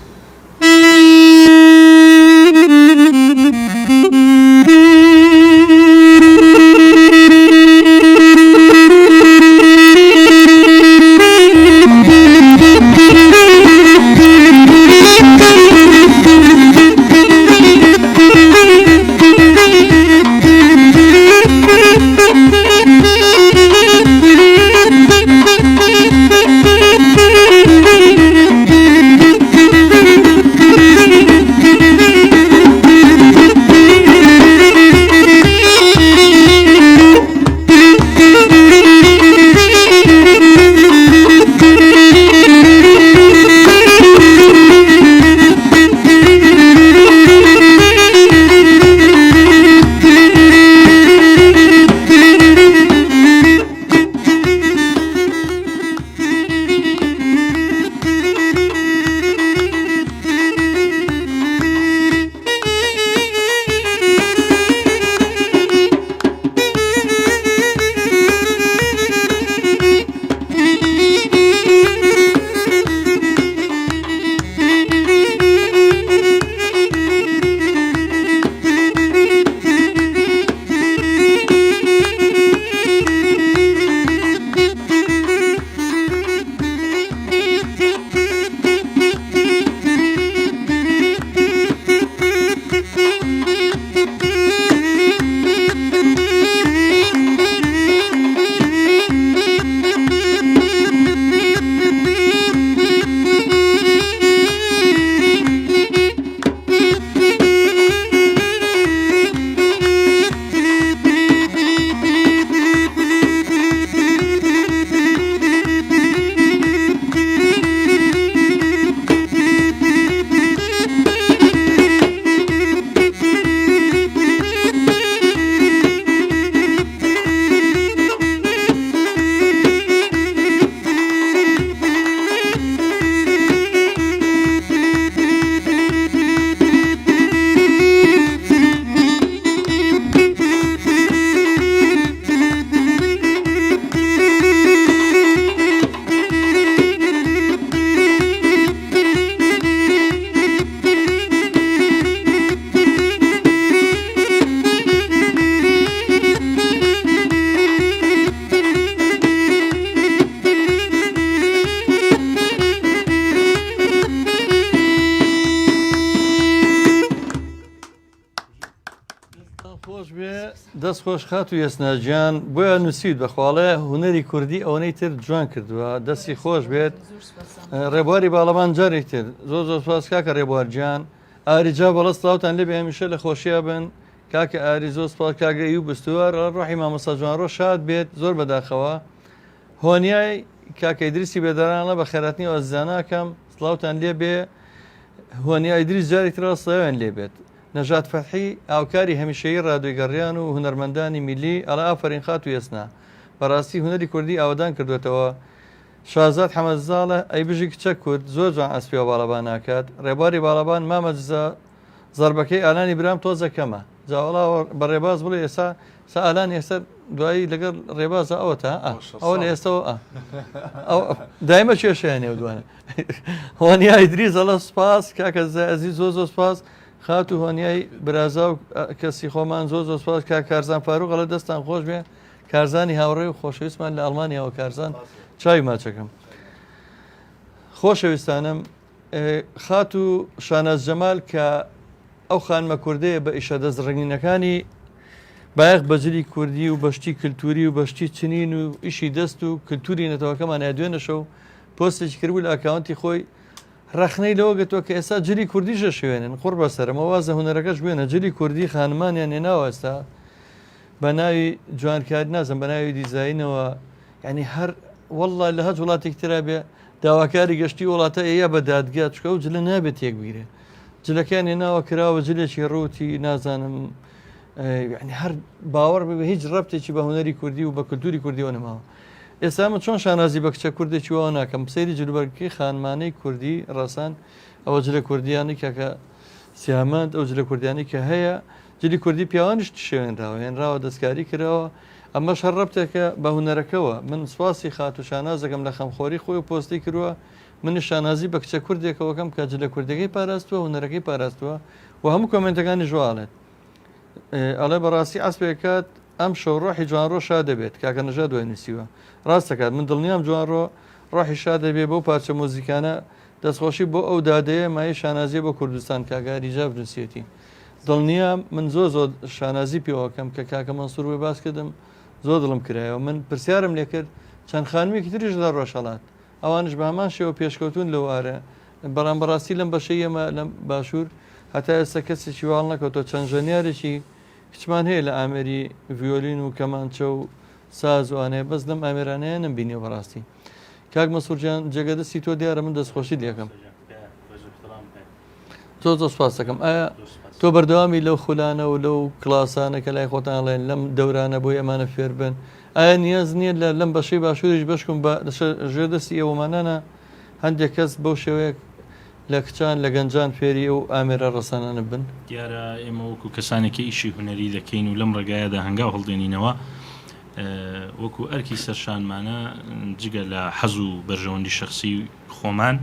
خۆش بێ دەست خۆش خات و یەسناجیان بۆیە نووسیت بەخواڵێ هوەری کوردی ئەوەی تر جوان کردووە دەستی خۆش بێت ڕێبواری باڵەمان جارێک تر زۆر زۆر سپاس کاکە ڕێبوارجیان ئاریجا بەڵە سلااوان لێ بێ هەمیشە لە خۆشییا بن کاکە ئاری زۆر سپاس کاگەی و بستووە ڕۆحی مامۆستا جوانڕۆ شاد بێت زۆر بەداخەوە هۆنیای کاکە ئیدریسی بێدارانە بە خێراتنی ئەزاناکەم سلااوان لێ بێ هۆنیای ئیدریس جارێک ترە سڵاویان لێ بێت نەژات فەتحی ئاوکاری هەمیشەیی ڕادیۆی گەڕیان و هونەرمەندانی میلی ئەڵا ئافرین خات و یەسنا بەڕاستی هونەری کوردی ئاودان کردوێتەوە شازاد حەمەدزاڵە ئەی بژی کچە کورد زۆر جوان ئەسپی باڵەبان ناکات ڕێبواری باڵەبان مامەجزە زەربەکەی ئالانی برام تۆزە کەمە جاوەڵا بە ڕێباز بڵێ ئێستا ئالان ئێستا دوایی لەگەڵ ڕێبازە ئەوەتە ئەوە لە ئێستەوە دایمە کێشیان نێو دوانە هۆنیای ئیدریس ئەڵە سپاس کاکە زەعەزیز زۆر زۆر سپاس خات و هۆنیای برازا و کەسی خۆمان زۆر زۆر سپاس کا کارزان فاروق ئەڵە دەستان خۆش بێ کارزانی هاوڕێ و خۆشەویستمان لە ئەڵمانیاوە کارزان چاوی ماچەکەم خۆشەویستانم خات و شاناز جەمال کە ئەو خانمە کوردەیە بە ئیشە دەستڕنگینەکانی بایەخ بەجلی کوردی و بەشتی کللتوری و بەشتی چنین و ئیشی دەست و کللتوری نەتەوەکەمان دوێنەشە و پۆستێکی کردبوو لە ئاکاونتی خۆی ڕخنەی لەوە گەتەوە کە ئێستا جلی کوردیشە شوێنن قڕ بەسەرمە وازە هوەرەکەش بوێنە جلی کوردی خانمانیان هێناوە ئێستا بە ناوی جوانکاری نازم بە ناوی دیزاینەوە ینی هەر وەڵڵا لە هەج وڵاتێک ترا بێ داواکاری گەشتی وڵاتە ئەیە بە دادگا چکە و جلە نابێت تێک بیرێ جلەکان هێناوە کراوە جلێکی ڕوتی نازانم هەر باوەڕ بە هیچ ڕەبتێکی بە هوەری کوردی و بە کللتوری کوردیەوە نەماوە ئێستا من چۆن شانازی بە کچە کوردێکی وەوە ناکەم سەیری جلوبەرگەکەی خانمانەی کوردی ڕاستان ئەوە جلە کوردیانی کەکە سیامەند ئەو جلە کوردیانی کە هەیە جلی کوردی پیاوانیش شوێنراوە هێنراوە دەستکاری کراوە ئەمەش هەر ڕەبتێکە بە هوەرەکەەوە من سواسی خات و شانازەکەم لە خەمخۆری خۆی و پۆستی کردووە منی شانازی بە کچە کوردێکەوەکەم کە جلە کوردەکەی پاراستووە هوەرەکەی پاراستووە و هەموو کۆمنتەکانی ژواڵێت ئەڵێ بەڕاستی ئەسپێکات ئەم شەو ڕۆحی جوانڕۆ شا دەبێت کاکە نەژاد دوای نووسیوە ڕاستەکات من دڵنیام جوانڕۆ ڕۆحی شا دەبێت بۆ پارچە مۆزیکانە دەستخۆشی بۆ ئەو دادەیە مای شانازیە بۆ کوردستان کاگاری جاب نووسێتی دڵنیام من زۆر زۆر شانازی پێوەکەم کە کاکە مەنسوور وێ باس کردم زۆر دڵم کرایەوە من پرسیارم لێ کرد چەند خانمێکی تریش لە ڕۆژهەڵات ئەوانش بە هەمان شێوە پێشکەوتون لەوارە بەڵام بەڕاستی لەم بەشەی ئێمە لەم باشوور هەتا ئێستا کەسێکی واڵ نەکەوتەوە چەند ژەنیارێکی کچمان هەیە لە ئامێری ڤیۆلین و کەمانچە و سازوانەیە بەس لەم ئامێرانەیە نمبینیە بەڕاستی کاک مەسوورجان جێگەدەستی تۆ دیارە من دەستخۆشی لێکم زۆر زۆر سپاس دەکەم ئایا تۆ بەردەوامی لەو خولانە و لەو کلاسانە کە لای خۆتان لێن لەم دەورانە بۆی ئەمانە فێر بن ئایا نیاز نییە لە لەم بەشەی باشووریش بەشکم بە ژێردەستی ئێوەمانانە هەندێک کەس بەو شێوەیە لە کچان لە گەنجان فێری و ئامێرە ڕەسانانە بن دیارە ئێمە وەکو کەسانێکی ئیشی هوەری دەکەین و لەم ڕێگایەدا هەنگاو هەڵدێنینەوە وەکو ئەرکی سەرشانمانە جگە لە حەز و بەرژەوەندی شخصی خۆمان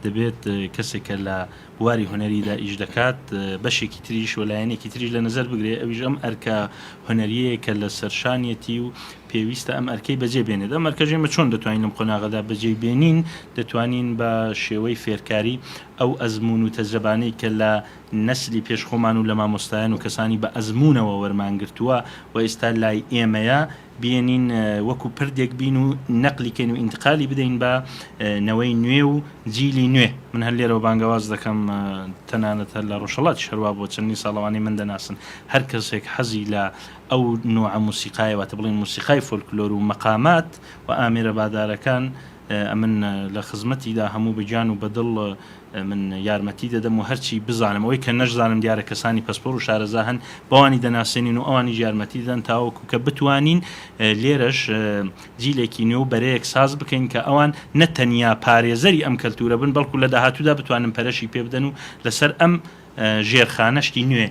دەبێت کەسێکە لە بواری هوەریدا ئیش دەکات بەشێکی تریش و لایەنێکی تریش لە نەزەر بگرێ ئەویش ئەم ئەرکە هوەریەیە کە لە سەرشانیەتی و پێویستە ئەم ئەرکەی بەجێ بێنێت ئەم ئەرکەژێمە چۆن دەتوانین لەم قۆناغەدا بەجێ بێنین دەتوانین بە شێوەی فێرکاری ئەو ئەزمون و تەجربانەی کە لە نەسلی پێشخۆمان و لە مامۆستایان و کەسانی بە ئەزمونەوە وەرمانگرتووە و ئێستا لای ئێمەیە بێنین وەکو پردێک بین و نەقلیکەین و ئینتقالی بدەین بە نەوەی نوێ و جیلی نوێ من هەر لێرەوە بانگەواز دەکەم تەنانەت هەر لە ڕۆژهەڵات شەروا بۆ چەندی ساڵەوانی من دەناسن هەر کەسێک حەزی لە ئەو نوع موسیقایەوە تە بڵین موسیقای فۆلکلۆر و مەقامات و ئامێرە بادارەکان من لە خزمەتیدا هەموو بەجان و بەدڵ من یارمەتی دەدەم و هەرچی بزانم ئەوەی کە نەشزانم دیارە کەسانی پەسپۆر و شارەزا هەن بەوانی دەناسێنین و ئەوانی یارمەتی دەدەن تاوەکو کە بتوانین لێرەش جیلێکی نوێ و بەرەیەک ساز بکەین کە ئەوان نەتەنیا پارێزەری ئەم کەلتورە بن بەڵکو لە داهاتوودا بتوانن پەرەشی پێ بدەن و لەسەر ئەم ژێرخانەشتی نوێ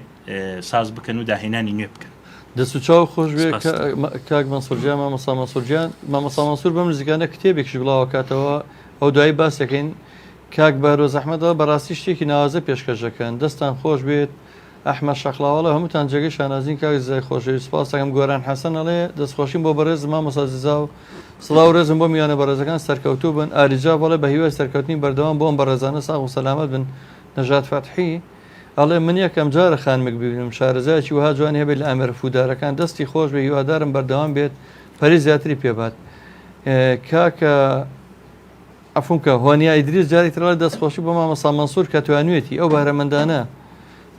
ساز بکەن و داهێنانی نوێ بکەن دەست و چاو خۆش بێ کاک مەنسوورجان مامۆستا مەنسوورجان مامۆستا مەنسوور بەم نزیکانە کتێبێکیش بڵاوە کاتەوە ئەو دوایی باسەکەین کاک بارۆز ئەحمەدەوە بەڕاستی شتێکی ناوازە پێشکەشەکەن دەستان خۆش بێت ئەحمەد شەقلاوەڵە هەمووتان جێگەی شانازین کاک زای خۆشەویست سپاس دەکەم گۆران حەسەن ئەڵێ دەستخۆشیم بۆ بەڕێز مامۆستا زیزا و سڵاو ڕێزم بۆ میوانە بەڕێزەکان سەرکەوتوو بن ئاریجا بەڵێ بە هیوای سەرکەوتنی بەردەوام بۆم بەڕێزانە ساغ و سەلامەت بن نەژات فەتحی ئەڵێ من یەکەم جارە خانمێک ببینم شارەزایکی وها جوان هەبێت لە ئەمێرە فودارەکان دەستی خۆش بە هیوادارم بەردەوام بێت پەری زیاتری پێبات کاکە ئەفونکە هۆنیا ئیدریس جاری ترڵی دەستخۆشی بۆ مامەسا مەنسوور کە توانوێتی ئەو بارەمەندانە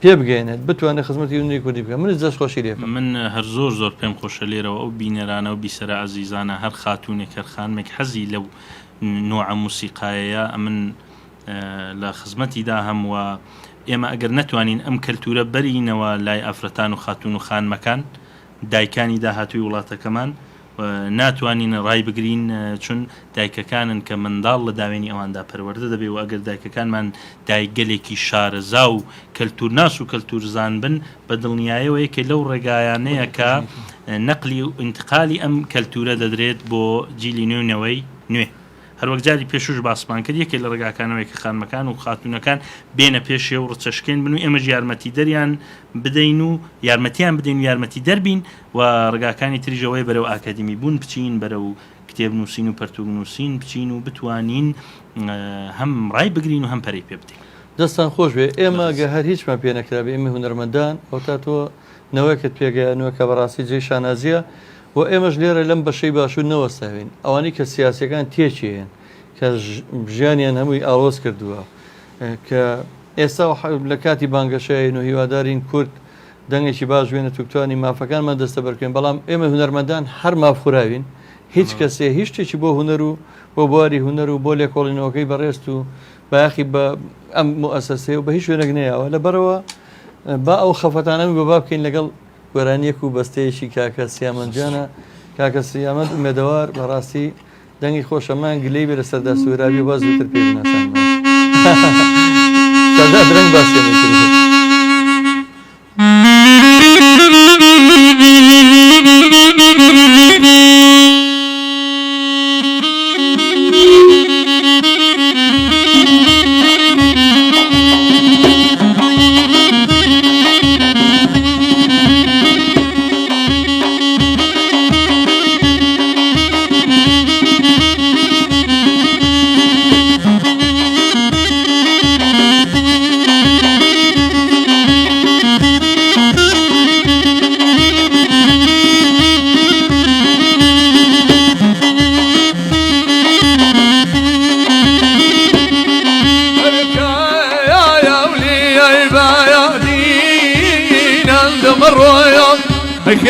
پێ بگەێنێت بتوانێت خزمەتی هوەری کوردی بکە منش دەستخۆشی لێ من هەر زۆر پێم خۆشە لێرەوە ئەو بینەرانە و بیسەرە عەزیزانە هەر خاتوونێک هەر خانمێک حەزی لەو نوع موسیقایەیە من لە خزمەتیدا هەمووە ئێمە ئەگەر نەتوانین ئەم کەلتورە بەرینەوە لای ئافرەتان و خاتون و خانمەکان دایکانی داهاتووی وڵاتەکەمان ناتوانین ڕای بگرین چون دایکەکانن کە منداڵ لە داوێنی ئەواندا پەروەردە دەبێ و ئەگەر دایکەکانمان دایگەلێکی شارەزا و کەلتورناس و کەلتورزان بن بە دڵنیایەوە یەکێ لەو ڕێگایانەیە کە نەقلی و ئینتقالی ئەم کەلتورە دەدرێت بۆ جیلی نوێنەوەی نوێ هەروەک جاری پێشوش باسمان کرد یەکێ لە ڕێگاکانەوەی کە خانمەکان و خاتونەکان بێنە پێشێ و ڕچەشکێن بن و ئێمەش یارمەتی دەریان بدەین و یارمەتیان بدەین و یارمەتی دەربین و ڕێگاکانی تریژەوەی بەرەو ئاکادمی بوون بچین بەرەو کتێب نووسین و پەرتوگ نووسین بچین و بتوانین هەم ڕای بگرین و هەم پەرەی پێ بدەین دەستان خۆش بێ ئێمە گە هەر هیچمان پێ نەکرا بێ ئێمە هونەرمەندان ئەو تا تۆ نەوەکت پێگەیانوە کە بەڕاستی جێی شانازیە و ئێمەش لێرە لەم بەشەی باشوور نەوەستاوین ئەوانەی کە سیاسەکان تێچیێن کە ژیانیان هەمووی ئاڵۆز کردووە کە ئێستا لە کاتی بانگەشەین و هیوادارین کورد دەنگێکی باش وێنە توکتوانی مافەکانمان دەستە بەرکەین بەڵام ئێمە هونەرمەندان هەر مافخوراوین هیچ کەسێ هیچ شتێکی بۆ هونەر و بۆ بواری هونەر و بۆ لێکۆڵینەوەکەی بەڕێست و باخی بە ئەم مؤسسەیە و بە هیچ شوێنێک نەیەوە لەبەرەوە با ئەو خەفەتانەمی بۆ بابکەین لەگەڵ گۆرانیەک و بەستەیەکی کاکە سیامەنجانە کاکە سیامەند ئومێدەوار بەڕاستی دەنگی خۆشەمان گلەی بێ لە سەردا سوێراوی باز زووتر پێ بناسان سەردا درەنگ باسیێنەی کرد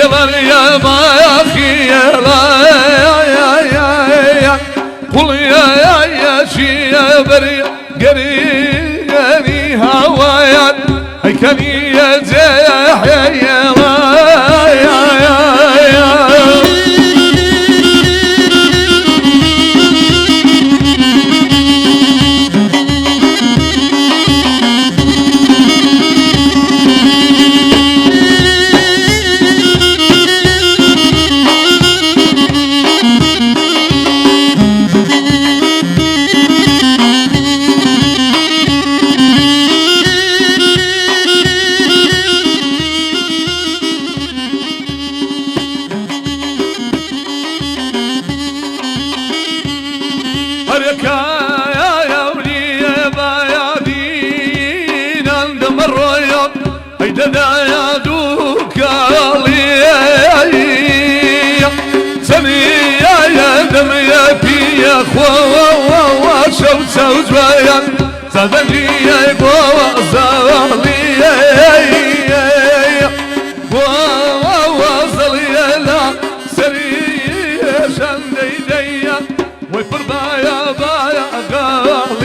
كبر يا ما يا يا قل يا شي يا بري قريني هوايا هيكني يا زاح يا زادني يا بوا زالي وصلي لا سري شندي ديا وفرضا يا بايا غالي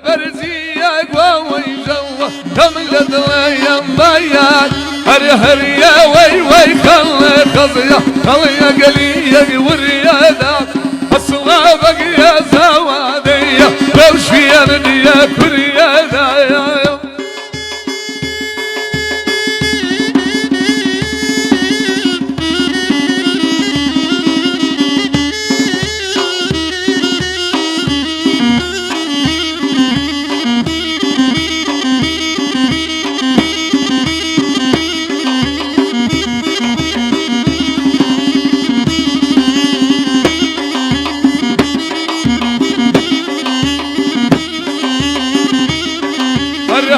برزيك ويجوا كم لدليا بيان هريا وي خليا قليا والرياضة أصلابك يا زوادية لو شفيني يا كرياضة يا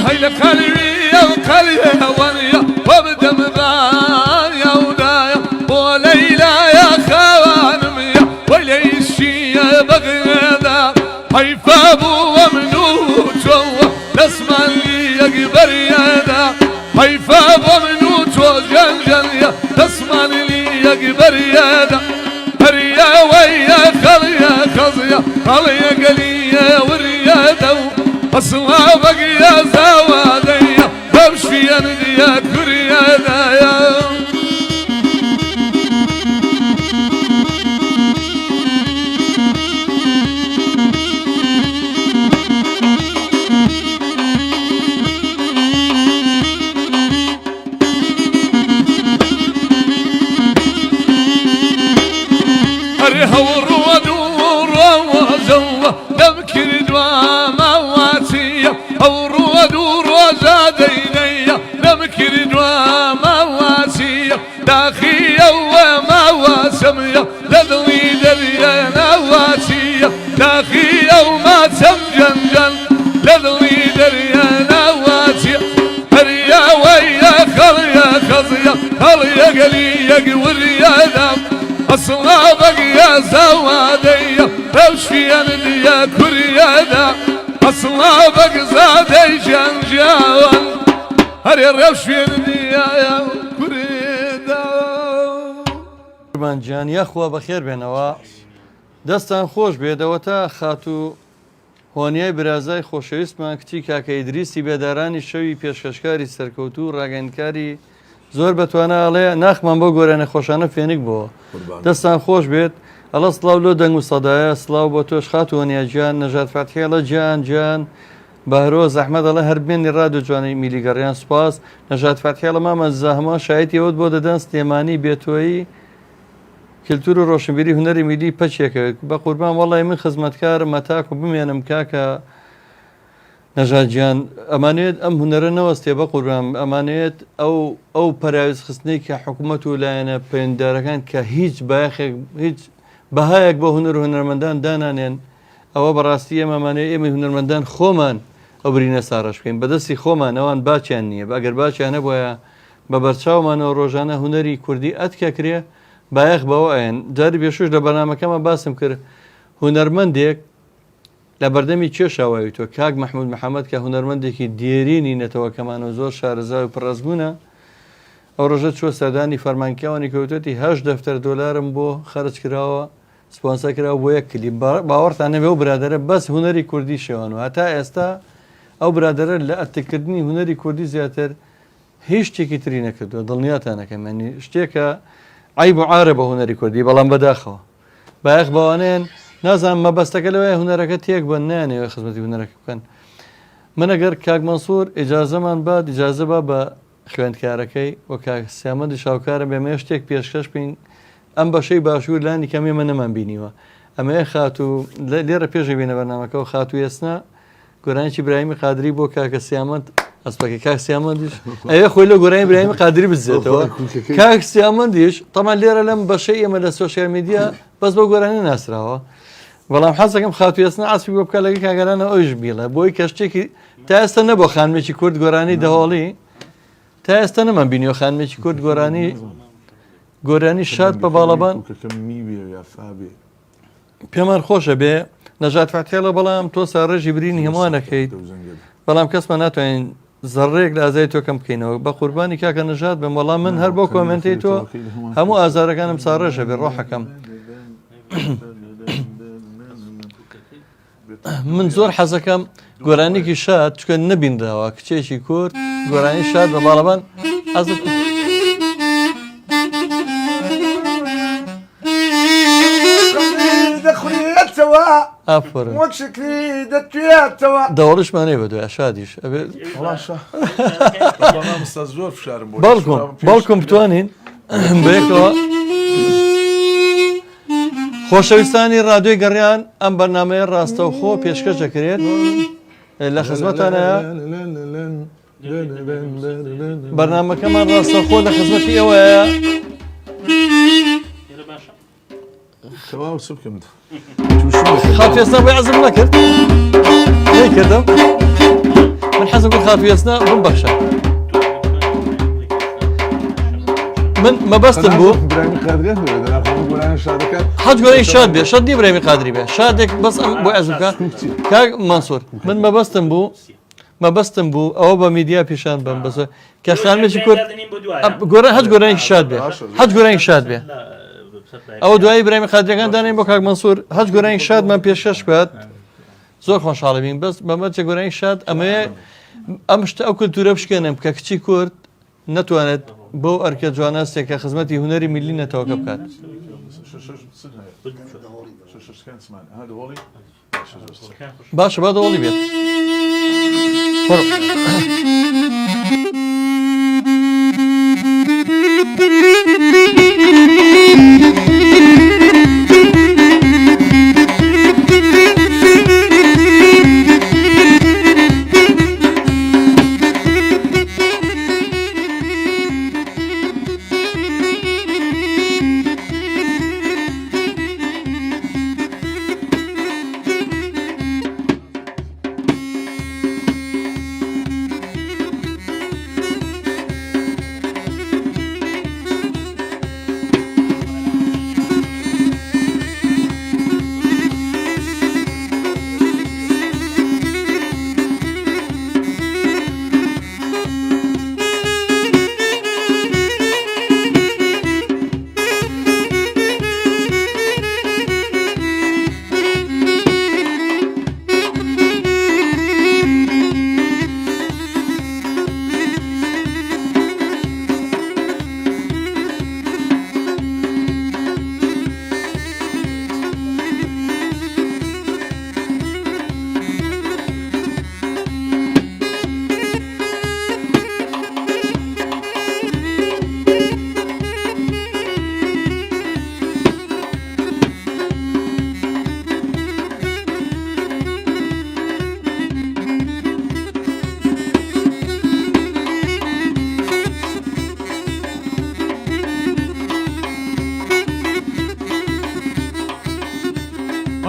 هاي لقلبي وقلبي هوانيا وابدا مغايا ودايا وليلى يا خوانميا وليشي يا بغداد هاي فابو ومنوت نسمع لي يقبر يدا هاي فابو ومنوت وجنجن نسمع لي يقبر يدا هريا ويا خليا قليا والرياده أصلابك يا زوادية بمشي يا كريانا يا أريها والرواد وزوة نبكي دواما واتية أو رواد وزادينية نبكي دواما واتية داخية وما واسمية لذوي دريانا واتية داخية وما تمجنجن لذوي دريانا واتية هريا ويا خليا قليا والرياضة أصلابك يا زوادية بوشفيني يا كريانا أصلابك زادي جنجاوان هري روشفيني يا كريانا قوربان گیان یاخوا بەخێر بێنەوە دەستان خۆش بێدەوەتە خاتو هۆنیای برازای خۆشەویستمان کچی کاکە ئیدریسی بێدارانی شەوی پێشکەشکاری سەرکەوتوو ڕاگەندکاری زۆر بەتوانە ئەڵێ ناخمان بۆ گۆرانە خۆشانە فێنک بووە دەستان خۆش بێت ئەڵە سڵاو لۆ دەنگ و سەدایە سڵاو بۆ تۆش خاتوۆنیا گیان نەژات فاتحێڵە گیان بەهرۆ زەحمەت ئەڵە هەر بێنی ڕادیۆ جوانەی میلیگەڕیان سوپاس نەژات فاتحێڵە مامە زەحمە شایەتیەوەت بۆ دەدەن سلێمانی بێتۆیی کللتور و ڕۆشنبیری هونەری میلی پەچێکە بە قوربان وەڵی من خزمەتکارم مەتاک و بمێنم کاکە نەژات گیان ئەمانێت ئەم هونەرە نەوەستێ بە قوربان ئەمانێت ئەو پەراویز خستنەی کە حکوومەت و لایەنە پەیوەنددارەکان کە هیچ بایەخێک هیچ بەهایەک بۆ هونەر و هونەرمەندان دانانێن ئەوە بەڕاستی ئێمەمانەیە ئێمە هونەرمەندان خۆمان ئەو برینە ساڕەش بکەین بەدەستی خۆمان ئەوان باچیان نییە ئەگەر باچیان نەبووە بە بەرچاومانەوە ڕۆژانە هونەری کوردی ئەتکەکرێ بایەخ بەوە ئەیەن جاری بێشوش لە بەرنامەکەمە باسم کرد هونەرمەندێک لە بەردەمی کێشاوی تۆ کاک مەحمود محەممەد کە هونەرمەندێکی دێرینی نەتەوەکەمانەوە زۆر شارەزاوی پڕەزبوونە ئەو ڕۆژە چوە سەردانی فەرمانکیاوانی کەوتێتی $8 دەفتەر بۆ خەرج کراوە سپۆنسە کراوە بۆ یەک کلیپ باوەڕتان نەبێ و برادرە بەس هونەری کوردی شێوان و هەتا ئێستا ئەو برادرە لە ئەتکردنی هونەری کوردی زیاتر هیچ شتێکی تری نەکردووە دڵنیاتانەکەم ینی شتێکە عیب و عارە بە هونەری کوردی بەڵام بەداخەوە بایەخ بەوانێن نازانم مەبەستەکە لەوەی هونەرەکە تێک بە نانێوە خزمەتی هونەرەکە بکەن من ئەگەر کاک مەنسوور ئیجازەمان بات ئیجازە بە خوێندکارەکەی و کاک سیامەدی شاوکارە بێمە شتێک پێشکەش بین ئەم بەشەی باشوور لانی کەمی ئێمە نەمان بینیوە ئەمە خاتو لێرە پێشە بینە بەرنامەکە و خاتو ێسنا گۆرانێکی برایمی قادری بۆ کاکە سیامەند ئەسپەکە کاک سیامەندیش ئەوێ خۆی لە گۆرانی برایمی قادری بزێتەوە کاک سیامەندیش تەمان لێرە لەم بەشەی ئێمە لە سۆشیال میدیا بەس بۆ گۆرانی ناسراوە بەڵام حەزەکەم خاتو ێسنا ئاسپی بۆ بکە لەگە کاگەرانە ئەوش بیڵە بۆی کە شتێکی تا ئێستا نەبوو خانمێکی کورد گۆرانی دەهۆڵی تا ئێستا نەمان بینیەوە خانمێکی کورد گۆرانی شاد بە باڵەبان پێمان خۆشە بێ نەژات فاتحێڵە بەڵام تۆ ساڕێژی برینی هەمووانەکەیت بەڵام کەسمان ناتوانین زەڕێک لە ئازای تۆکەم بکەینەوە بە قوربانی کاکە نەژات بێم وەڵام من هەر بۆ کۆمنتی تۆ هەموو ئازارەکانم ساڕێژە بێ ڕۆحەکەم من زۆر حەزەکەم گۆرانێکی شاد چکە نەبیندراوە کچێکی کورد گۆرانی شاد بە باڵەبان ئەز دەخوێتەوە ئافرن وەک شکلی دەتوێتەوە دەوەڵشمانەیە بە دوای شادیش مستا زۆر فشارم بۆ باڵکم بتوانین بەیەکەوە خۆشەویستانی ڕادیۆی گەڕیان ئەم بەرنامەیە ڕاستەوخۆ پێشکەش دەکرێت لە خزمەتانەیە بەرنامەکەمان ڕاستەوخۆ لە خزمەتی ئەوەیە تەواو سوکم خاڵپێستنا بۆی عەزم نەکرد نەیکردم من حەزم کرد خاڵپێستنا بمبەخشە من مەبەستم بوو حەج گۆرەی شاد بێ شاد نی برایمی قادری بێ شادێک بەس ئەم بۆی عەزمکە کاک مانسوور من مەبەستم بوو ئەوە بە میدیا پیشان بم بەسە کە خانمێکی کورد گۆرە حەج گۆرەی شاد بێ حەج گۆرەی شاد بێ ئەو دوایی برایمی قادریەکان دانین بۆ کاک مانسوور حەج گۆرەی شادمان پێشکەش بکات زۆر خۆشحاڵە بین بەس بەمەچە گۆرەی شاد ئەمەیە ئەم شتە ئەو کولتورە بشکێنم کە کچی کورد نەتوانێت بۆ ئەرکە جواناستێک کە خزمەتی هونەری میلی نەتەوەکە بکات باشە با دەوڵی بێت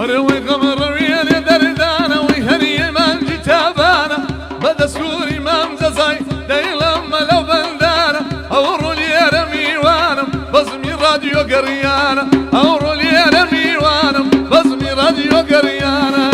وروي قمر ويل دردانا ويهني من جتابانا بدستوري ممززاي دايلما لو بندانا اورو لي رمي وانا بزمي راديو قريانا اورو لي رمي وانا بزمي راديو قريانا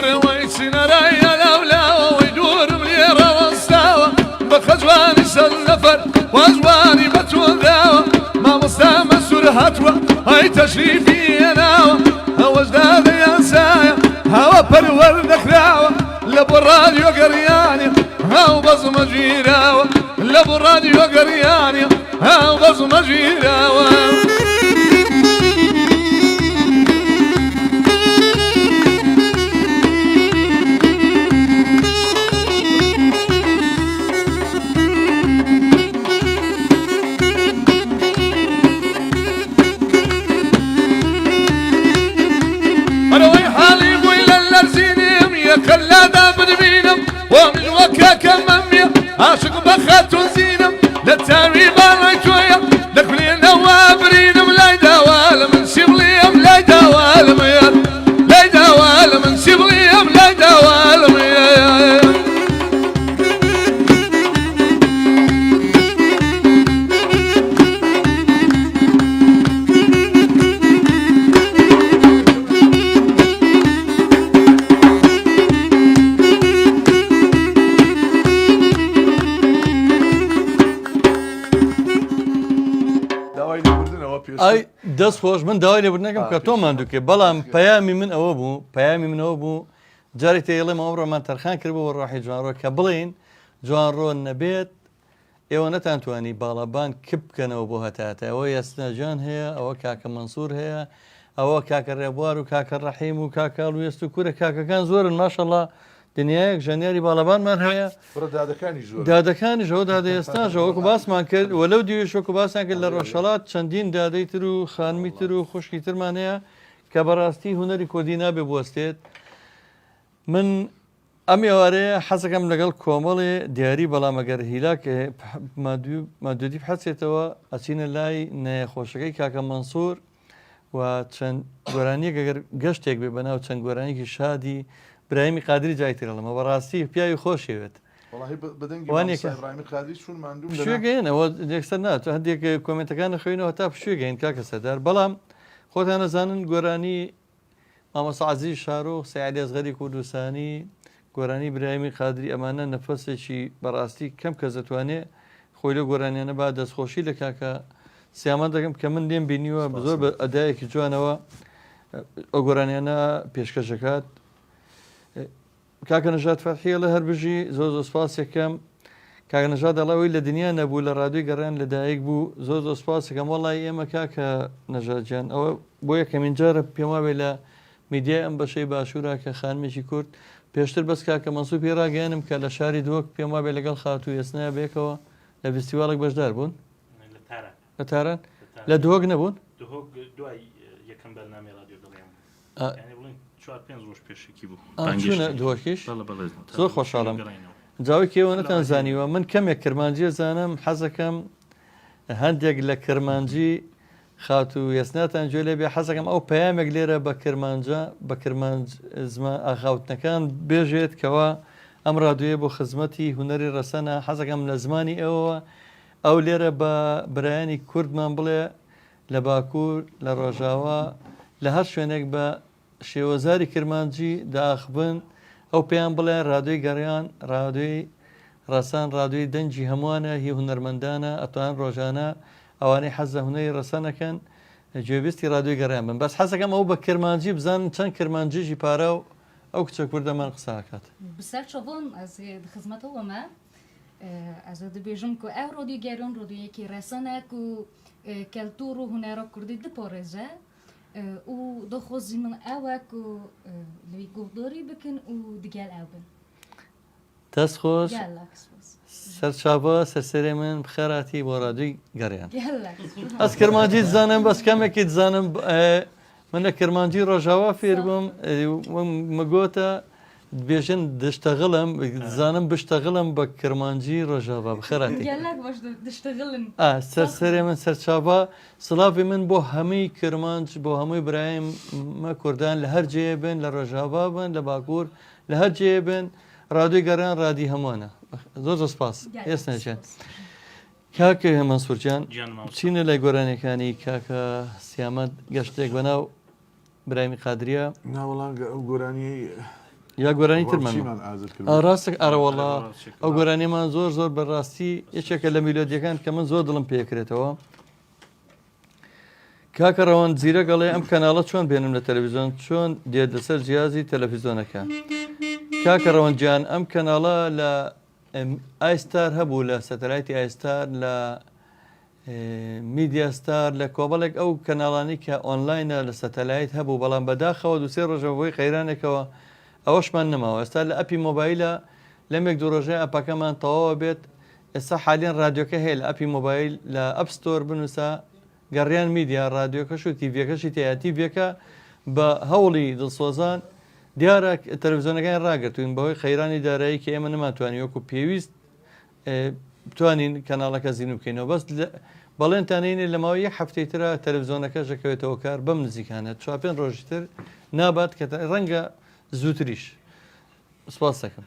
رويتنا رايا لولا ويدور مليرة والساوة بخزواني سلفر وازواني بتوذاوة ما مستعمل سرهتوة هاي تشريفي ناوة هوا جداد يا سايا هوا برور ذكراوة لبو الراديو قرياني هاو بزم جيراوة لبو الراديو قرياني هاو بزم جيراوة كلا دابد بينم ومن وكا كمامية عاشق بخات وزينم للتاوي باركويا لكلي نوابرينم لا يداوال من شبليم لا يداوال ميال لا يداوال من شبليم لا يداوال ميال بردنەوە پێش ئای دەست خۆش من داوای لێبوو نەکەم کە تۆمان دوکێ بەڵام پەیامی من ئەوە بوو جاری تێڵێم ئەوڕۆمان تەرخان کردبەوە ڕۆحی جوانڕۆ کە بڵین جوانڕۆ نەبێت ئێوە نەتانتوانی باڵەبان کپ بکەنەوە بۆ هەتاتە ئەوە یاسنەجان هەیە ئەوە کاکە منسوور هەیە ئەوە کاکە ڕێبوار و کاکە ڕەحیم و کاکاڵ و وێست و کورە کاکەکان زۆرن ماشەڵڵا دنیایەک ژەنیاری باڵەبانمان هەیە دادەکانی زۆر دادەکانی ژەوە دادە ئێستاژە وەکو باسمان کرد وە لەو دیویش وەکو باسان کرد لە ڕۆژهەڵات چەندین دادەی تر و خانمی تر و خوشکی ترمان هەیە کە بەڕاستی هوەری کۆدی نابێ بوەستێت من ئەم ئێوارەیە حەزەکەم لەگەڵ کۆمەڵێ دیاری بەڵام ئەگەر هیلاک مادودی حەچێتەوە ئەچینە لای نەخۆشەکەی کاکە مەنسوور و چەند گۆرانیەک ئەگەر گەشتێک بێ بەناو چەند گۆرانێکی شادی برایمی قادری جایترەڵمە بەڕاستی پیاوی خۆشێوێت شوێگەین ئەوە دێکسەر نات هەندێک کۆمنتەکان خوێنەوە تا شوێگەین کاکە سەدار بەڵام خۆتان نەزانن گۆرانی مامۆستا عەزیز شارۆخ سەعید ئەزغەری کوردستانی گۆرانی برایمی قادری ئەمانە نەفەسێکی بەڕاستی کەم کەس دەتوانێت خۆی لە گۆرانیانە با دەستخۆشی لە کاکە سیامان دەکەم کە من لێم بینیوە زۆر بە ئەدایەکی جوانەوە ئەو گۆرانیانە پێشکەشەکات کاکە نەژاد فەرحیە لە هەربژی زۆر سوپاسێکەم کاکە نەژاد دەڵەوەی لە دنیا نەبوو لە ڕادوی گەڕیان لەدایک بوو زۆر سوپاسێکەم وەڵی ئێمە کاکە نەژادجان ئەوە بۆ یەکەمین جارە پێم وابێ لە میدیای ئەم بەشەی باشوورا کە خانمێکی کورد پێشتر بەس کاکە مەنسوور پێڕاگەیانم کە لە شاری دۆک پێم وابێ لەگەڵ خاتوو ێسنایە بێکەوە لە فستیواڵێک بەشدار بوون لە تاران لە دۆک نەبوون دۆکیش زۆر خۆشحاڵم جاوی کێوە نەتان زانیوە من کەمێک کرمانجیە زانم حەزەکەم هەندێک لە کرمانجی خات و یاسناتان گوێ لێ بێ حەزەکەم ئەو پەیامێک لێرە بە کرمانج ئاخاوتنەکان بێژێت کەوا ئەم ڕادوێ بۆ خزمەتی هوەری ڕەسەنە حەزەکەم لە زمانی ئەوە ئەو لێرە بە برایانی کوردمان بڵێ لە باکوور لە ڕۆژاوا لە هەر شوێنێک بە شێوەزاری کرمانجی داخبن ئەو پێیان بڵێ ڕادوی گەڕیان ڕادوی ڕەسان ڕادوی دەنجی هەمووانە هی هوەرمەندانە ئەتوان ڕۆژانە ئەوانەی حەزە هوەری ڕەسەنەکەن گوێبیستی ڕادوی گەڕیان بن بەس حەزەکەم ئەو بە کرمانجی بزان چەند کرمانجیژی پارە و ئەو کچە کوردەمان قساکات بسەر چۆن ئەس خزمەتەوەمە ئەز دەبێژم کو ئەو ڕۆدی گەرون ڕۆدیەکی ڕێسەنێک و کەلتور و هوەرە کوردی دپۆڕێژە و دەخۆزی من ئەوەک و لەوی گوڵدۆری بکن و دیگەل ئەو بن دەست خۆش سەرچاوە سەرسەرێ من بخەراتی بۆ ڕادوی گەڕیان ئەس کرمانجی زانم بەس کەمێکی دزانم من لە کرمانجی ڕۆژاوا فێر بووم مگۆتە بێژن دشتەغڵم زانم بشتەغڵم بە کرمانجی ڕۆژاوا بخەراتی سەرسەرێ من سەرچاوە سڵاوی من بۆ هەمووی کرمانج بۆ هەمووی برایممە کوردان لە هەر جێ بن لە ڕۆژاوا بن لە باکوور لە هەر جێ بن ڕادوی گەڕیان ڕادی هەمووانە زۆر سپاس ئێستنەچێن کاکە مەنسوورجان چینە لای گۆرانەکانی کاکە سیامەت گەشتێک بەناو برایمی قادریە ناوەڵان ئەو گۆرانی یا گۆرانی ترمان ڕاستێک ئارەوەڵا ئەو گۆرانیمان زۆر بەڕاستی یەکێکە لە میلۆدیەکان کە من زۆر دڵم پێکرێتەوە کاکە ڕەوەند زیرە گەڵێ ئەم کەناڵە چۆن بێنم لە تەلەڤیزۆن چۆن دێت لەسەر جیازی تەلەڤیزۆنەکە کاکە ڕەوەندجان ئەم کەناڵە لە ئایستار هەبوو لە سەتەلایتی ئایستار لە میدیاستار لە کۆبڵێک ئەو کەناڵانی کە ئۆنلاینە لە سەتەلایت هەبوو بەڵام بەداخەوە دوسێ ڕۆژەوەی قەیرانێکەوە ئەوەشمان نەماوە ئێستا لە ئەپی مۆبایلە لەمێک دوو ڕۆژەیە ئەپەکەمان تەواوە بێت ئێستا حالیان رادیۆکە هەیە لە ئەپی مۆبایل لە ئەپستۆر بنووسە گەڕیان میدیا رادیۆکەش و تیڤەکەشی تەیە تیڤەکە بە هەوڵی دڵسۆزان دیارە تەلەڤیزۆنەکان ڕاگرتوین بەهۆی خەیرانی دارایی کە ئێمە نەماتوانانی وەکو پێویست بتوانین کەناڵەکە زیین بکەینەوە بەس بەڵێنتانینێ لە ماوەی یەک هەفتەی ترە تەلەڤیزۆنەکە ژەکەوێتەوە کار بەم نزیکانە 4 ڕۆژی تر نابات کە ڕەنگە زووتریش سپاس دەکەم.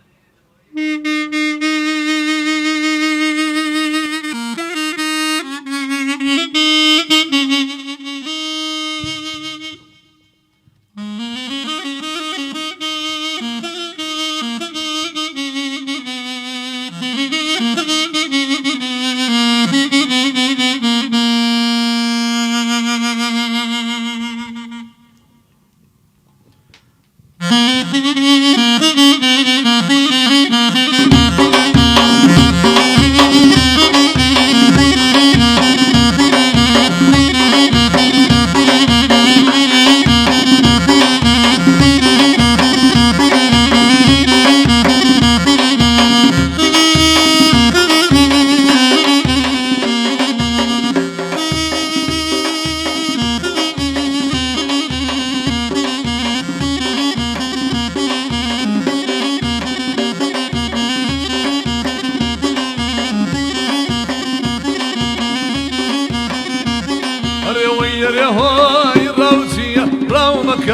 ويري هوي روسية رومك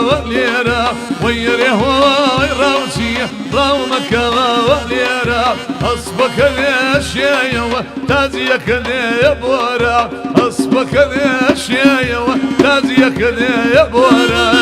وليرا ويري هوي روسية رومك وليرا أصبك الأشياء وتازيك اليبورا أصبك الأشياء وتازيك اليبورا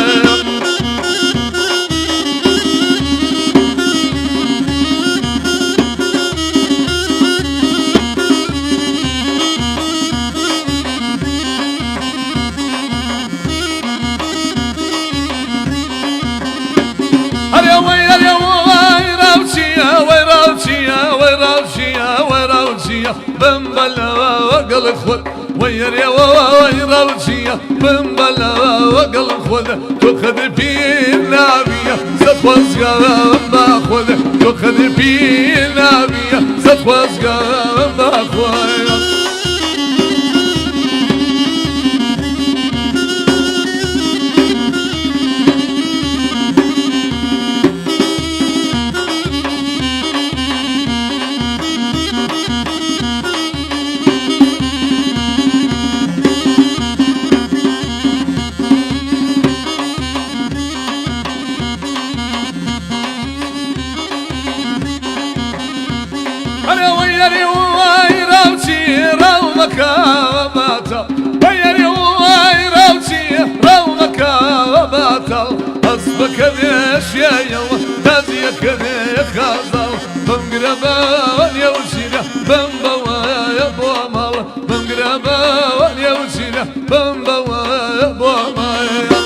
بمبلا وقل خذ ويريا ويروسيا بمبلا وقل خذ تأخذ في النابية ستوزقا باخذ تأخذ في النابية ستوزقا باخذ أصبك الأشياء وتازيك الخازل بمقربا واليوشينا بمبوا يبو مال بمقربا واليوشينا بمبوا يبو مال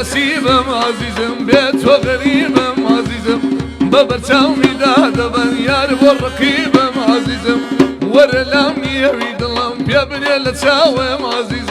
نسيبم عزيزم بيت وغريبم عزيزم ببرتاومي دادبن يارب والرقيبم عزيزم ورلامي يريد اللهم يا بني لتساوم عزيزم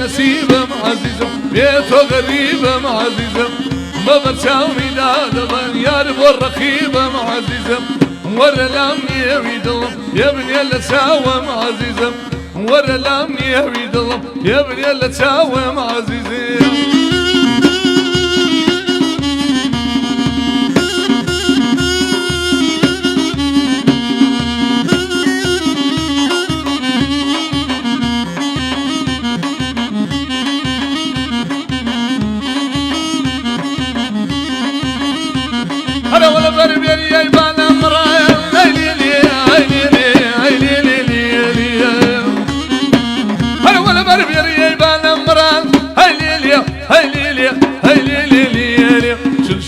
نسيبم عزيزم بيت غريبم عزيزم ببرشاومي دادبن يارب والرقيبم عزيزم ورا لامني يريد الله يا بني اللي تساوم عزيزم ورا لامني يريد الله يا بني اللي تساوم عزيزم أنا ولا برب يا يبان مرايا أنا ولا برب يا يبان مرايا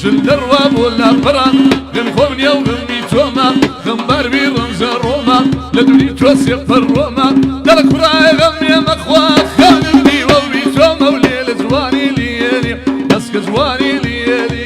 شل درواب ولا بران غن خومني وغن توما غن باربي رمز روما لدوني توسيق الروما دلك براي غم يا مخوا خانني وبي توما وليل زواني ليالي نسك زواني ليالي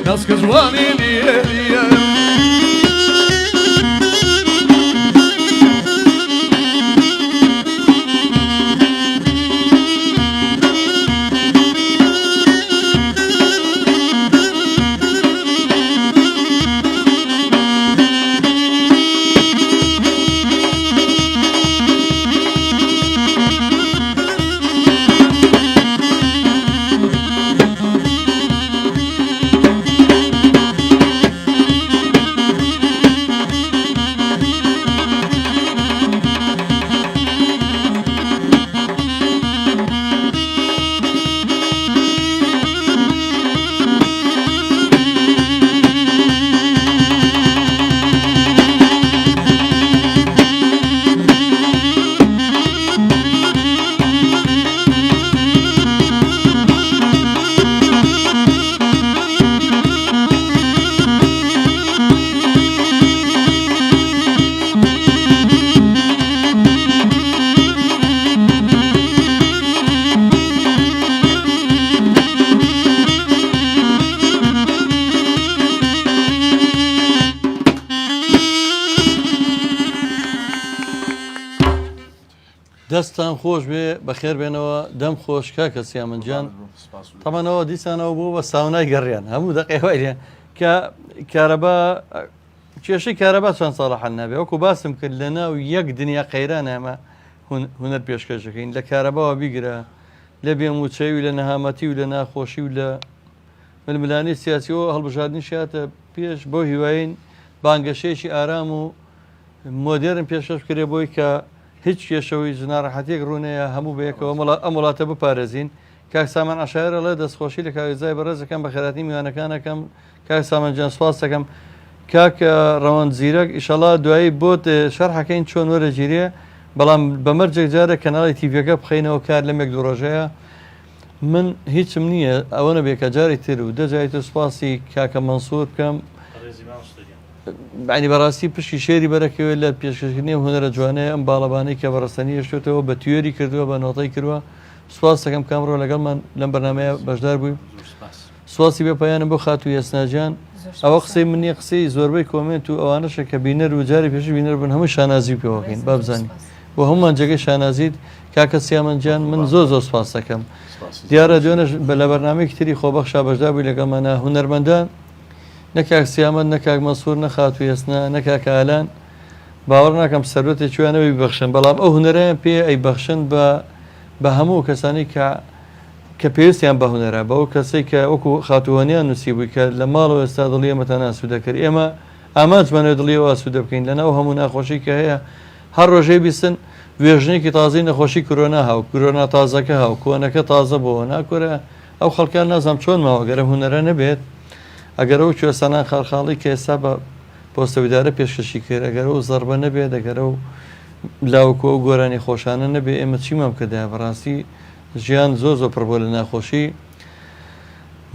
دەست کە جوانی لێریە دەستان خۆش بێ بەخێر بێنەوە دەم خۆش کاکە سیامەنجان تەمەنەوە دیسانەوە بوو بە ساونای گەڕیان هەموو دەقێوایە کە کارەبا کێشەی کارەبا چەند ساڵە حەل نابێ وەکو باسم کرد لە ناو یەک دنیا قەیران ئەمە هونەر پێشکەشەکەین لە کارەباوە بیگرە لە بێموچەوی و لە نەهامەتی و لە ناخۆشی و لە ململانی سیاسیەوە هەڵبژاردننی شاتە پێش بۆ هیواین بانگەشەیەکی ئارام و مۆدێرن پێشکەش کرێ بۆی کە هیچ کێشەوەی ژناڕەحەتێک ڕوونەیە هەموو بەیەکەوە ئەم وڵاتە بپارێزین کاک سامان عشایرە لە دەستخۆشی لە کاوێزای بەڕێزەکەم بە خێراتی میوانەکانەکەم کاک سامانجان سواس دەکەم کاک ڕەوەند زیرەک ئیشەڵا دوایی بۆت شەرحەکەین چۆن وەرەگیریە بەڵام بەمەرجێک جارە کەناڵی تیڤەکە بخەینەوە کار لەمێک دوو ڕۆژەیە من هیچم نییە ئەوە نەبێ کە جاری تر و دەجایتە سوپاسی کاکە مەنسوور بکەم بەعنی بەڕاستی پشتی شێری بەرەکەوێت لە پێشکەشکردنی هونەرە جوانەیە ئەم باڵەبانەی کە بەڕستنی هێشتێتەوە بە توێری کردووە بە نۆتەی کردووە سواس دەکەم کامڕۆ لەگەڵمان لەم بەرنامەیە بەشدار بووی سواسی بێپایانم بۆ خاتووی ئەسناجان ئەوە قسەی منیە قسەی زۆربەی کۆمنت و ئەوانەشە کە بینەر و جاری پێشی بینەر بن هەموو شانازی پێوەکەین با بزانین بۆ هەمومان جێگەی شانازیت کاکە سیامەنجان من زۆر سپاس دەکەم دیارە دوێنەش لە بەرنامەیەکی تری خۆبەخشا بەشدار بووی لەگەڵمانە هونەرمەندان نەکاک سیامەت نەکاک مەسوور نەخاتووی ئەسنا نەکاکە ئالان باوەڕ ناکەم سەرۆتێکیوانەوەی ببەخشن بەڵام ئەو هونەرەیان پێ ئەی بەخشن بە هەموو کەسانی کە پێویستیان بە هونەرە بەو کەسەی کە وەکو خاتووانیان نووسی بووی کە لە ماڵەوە ئێستا دڵی ئێمەتان ئاسوودە کرد ئێمە ئامانجمانێ دڵیەوە ئاسوودە بکەین لەناو هەموو ناخۆشی کە هەیە هەر ڕۆژەی بیستن وێژنێکی تازی نەخۆشی کۆرۆنا هاو کۆرۆنا تازەکە هاو کۆنەکە تازە بۆەوە ناکۆرە ئەو خەڵکان نازام چۆن ماوە گەرە هونەرە نەبێت ئەگەر ئەو کوێستانان خاڵخاڵی کە ئێستا بە پۆستەویدارە پێشکەشی کرد ئەگەر ئەو زەربە نەبێت ئەگەر ئەو لاوکۆ و گۆرانی خۆشانە نەبێ ئێمە چیمان بکەدا بەڕاستی ژیان زۆر پڕ بۆ لە ناخۆشی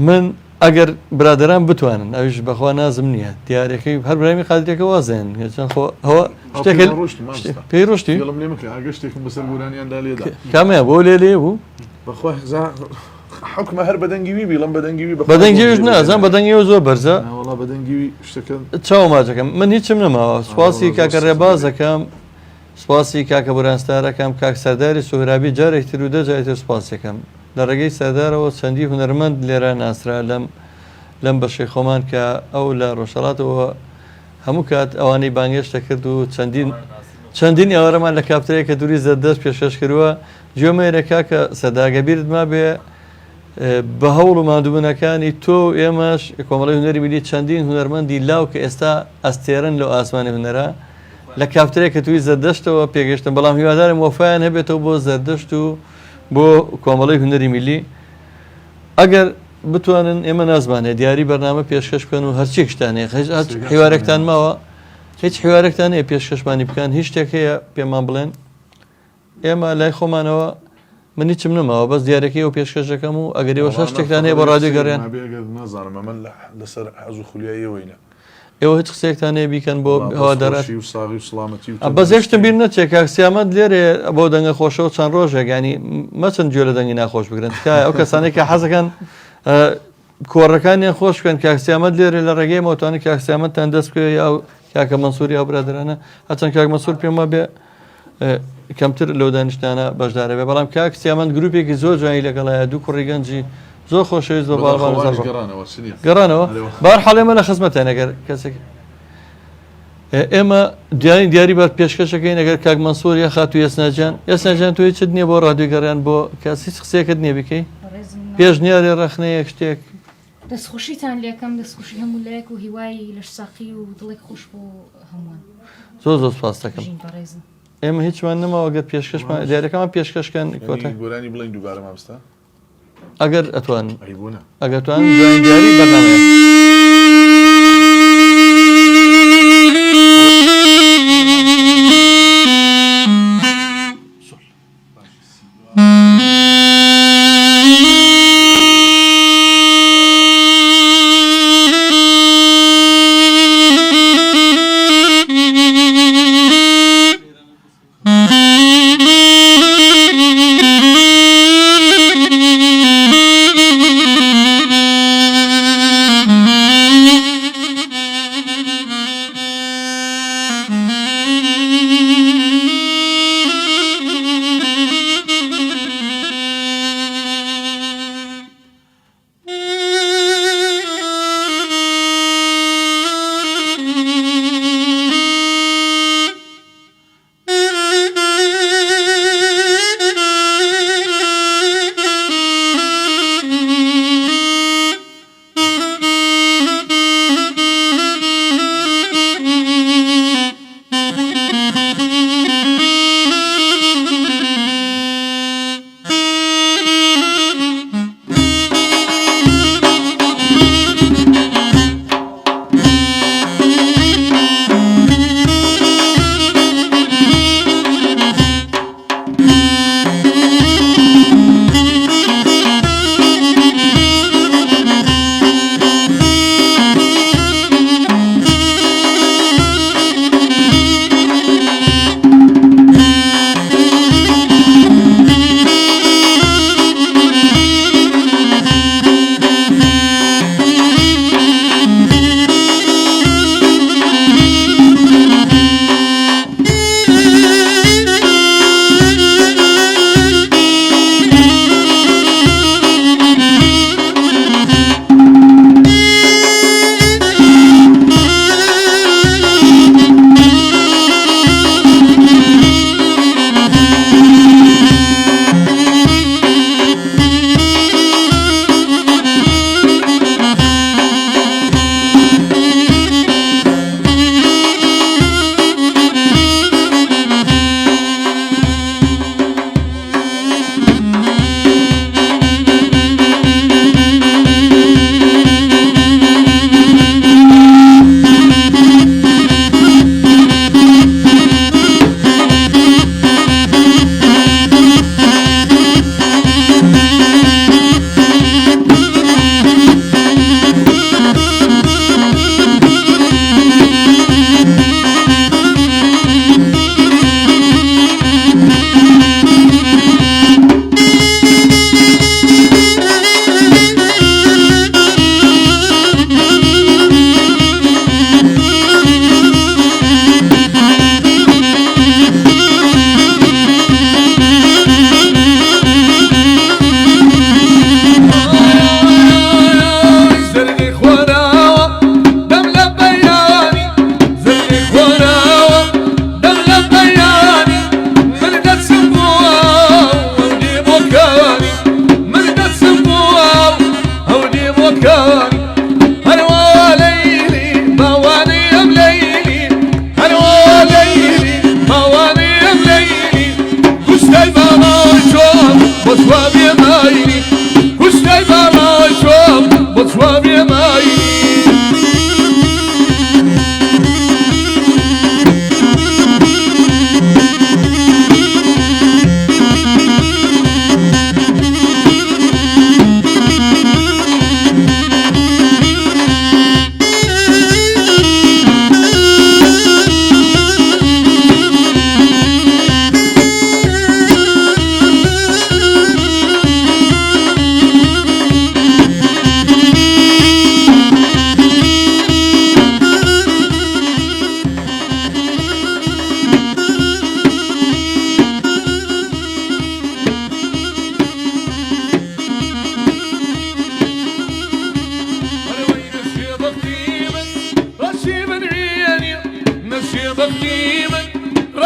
من ئەگەر برادران بتوانن ئەوش بەخوا نازم نییە دیارەکەی هەر برامی قادرێکە وازێن پێی ڕشتی ئاگەشتێکم بەسەر گۆرانیاندا لێدا کامەیە بۆ لێ بوو بەخوا حکمە هەر بەدەنگیوی بیڵم بەدەنگیوی بەدەنگیویش نازان بەدەنگیەوە زۆر بەرزە وڵا بەدەنگیوی شتەکە چاو ماچەکەم من هیچم نەماوە سوپاسی کاکە ڕێبازەکەم سوپاسی کاکە بورانستارەکەم کاک سەرداری سوهرابی جارێکتر و دەجایتر سوپاسەکەم لە ڕێگەی سەردارەوە چەندی هونەرمەند لێرە ناسرا لەم بەشەی خۆمان کە ئەو لە ڕۆژهەڵاتەوە هەموو کات ئەوانەی بانگێشتە کرد و چەندین ئێوارەمان لە کاپترەیە کە دووری زەردەست پێشکەش کردووە گوێمەیرە کاکە سەداگەبیرت ما بێ بە هەوڵ و مادووبوونەکانی تۆ ئێمەش کۆمەڵی هونەری میلی چەندین هونەرمەندی لاو کە ئێستا ئەستێرن لەو ئاسمانی هونەرە لە کاپترێک کە توی زەردەشتەوە پێگەشتن بەڵام هیوادارم وەفایان هەبێتەوە بۆ زەردەشت و بۆ کۆمەڵی هونەری میلی ئەگەر بتوانن ئێمە نازمانێ دیاری بەرنامە پێشکەش بکەن و هەرچی شتانەیە حیوارێکتان ماوە هیچ حیوارێکتان هەیە پێشکەشمانی بکەن هیچ شتێک هەیە پێمان بڵێن ئێمە لای خۆمانەوە من هیچم نەماوە بەس دیارەکەی ئەو پێشکەشەکەم و ئەگەریەوە شەش شتێکتان هەیە بە ڕادیۆ گەڕیان نازانم ئەمە لەسەر حەز و خولیاییەوەینە ئێوە هیچ قسێکتان هەیە بیکەن بۆ هەوادارات بەس یەکشتم بیر نەچێت کاکسیامەت لێرێ بۆ دەنگە خۆشەوە چەند ڕۆژێک ینی مەچەند گوێ لە دەنگی ناخۆش بگرن تکایە ئەو کەسانێک کە حەزەکەن کۆڕەکانیان خۆش بکەن کاکسیامەت لێرە لە ڕێگەی مۆتوانی کاکسیامەتتان دەست بکە یا کاکە مەنسووری ئەو برادرانە هەچەند کاک مەسوور پێمە بێ کەمتر لەو دانیشتانە بەشدارە بێ بەڵام کاکسیامەت گروپێکی زۆر جوانی لەگەڵایە دوو کوڕی گەنجی زۆر خۆشەویست بە باڵمان گەڕانەوە بار حاڵێمە لە خزمەتە نەگەر کەسێک ئێمە دیاری بە پێشکەشەکەی نەگەر کاک مەنسوور یا خاتو یاسناجان توی چت نییە بۆ ڕادیۆ گەڕیان بۆ کاسی قسەیەکت نییە بکەی پێشنیارێ ڕەخنەیەک شتێک دەستخۆشیتان لێکم دەستخۆشی هەموو لایەک و هیوای لەش ساقی و دڵێک خۆش بۆ هەمووان زۆر سپاس دەکەم ئێمە هیچمان نەماوە گەر پێشکەشمان دیارەکەمان پێشکەشکەن کۆتە گۆرانی بڵین دووبارە مامستا ئەگەر ئەتوان ئەیبوونە ئەگەتوان جوان دیاری بەرنامەیە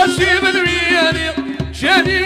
باشی بنویانی شنی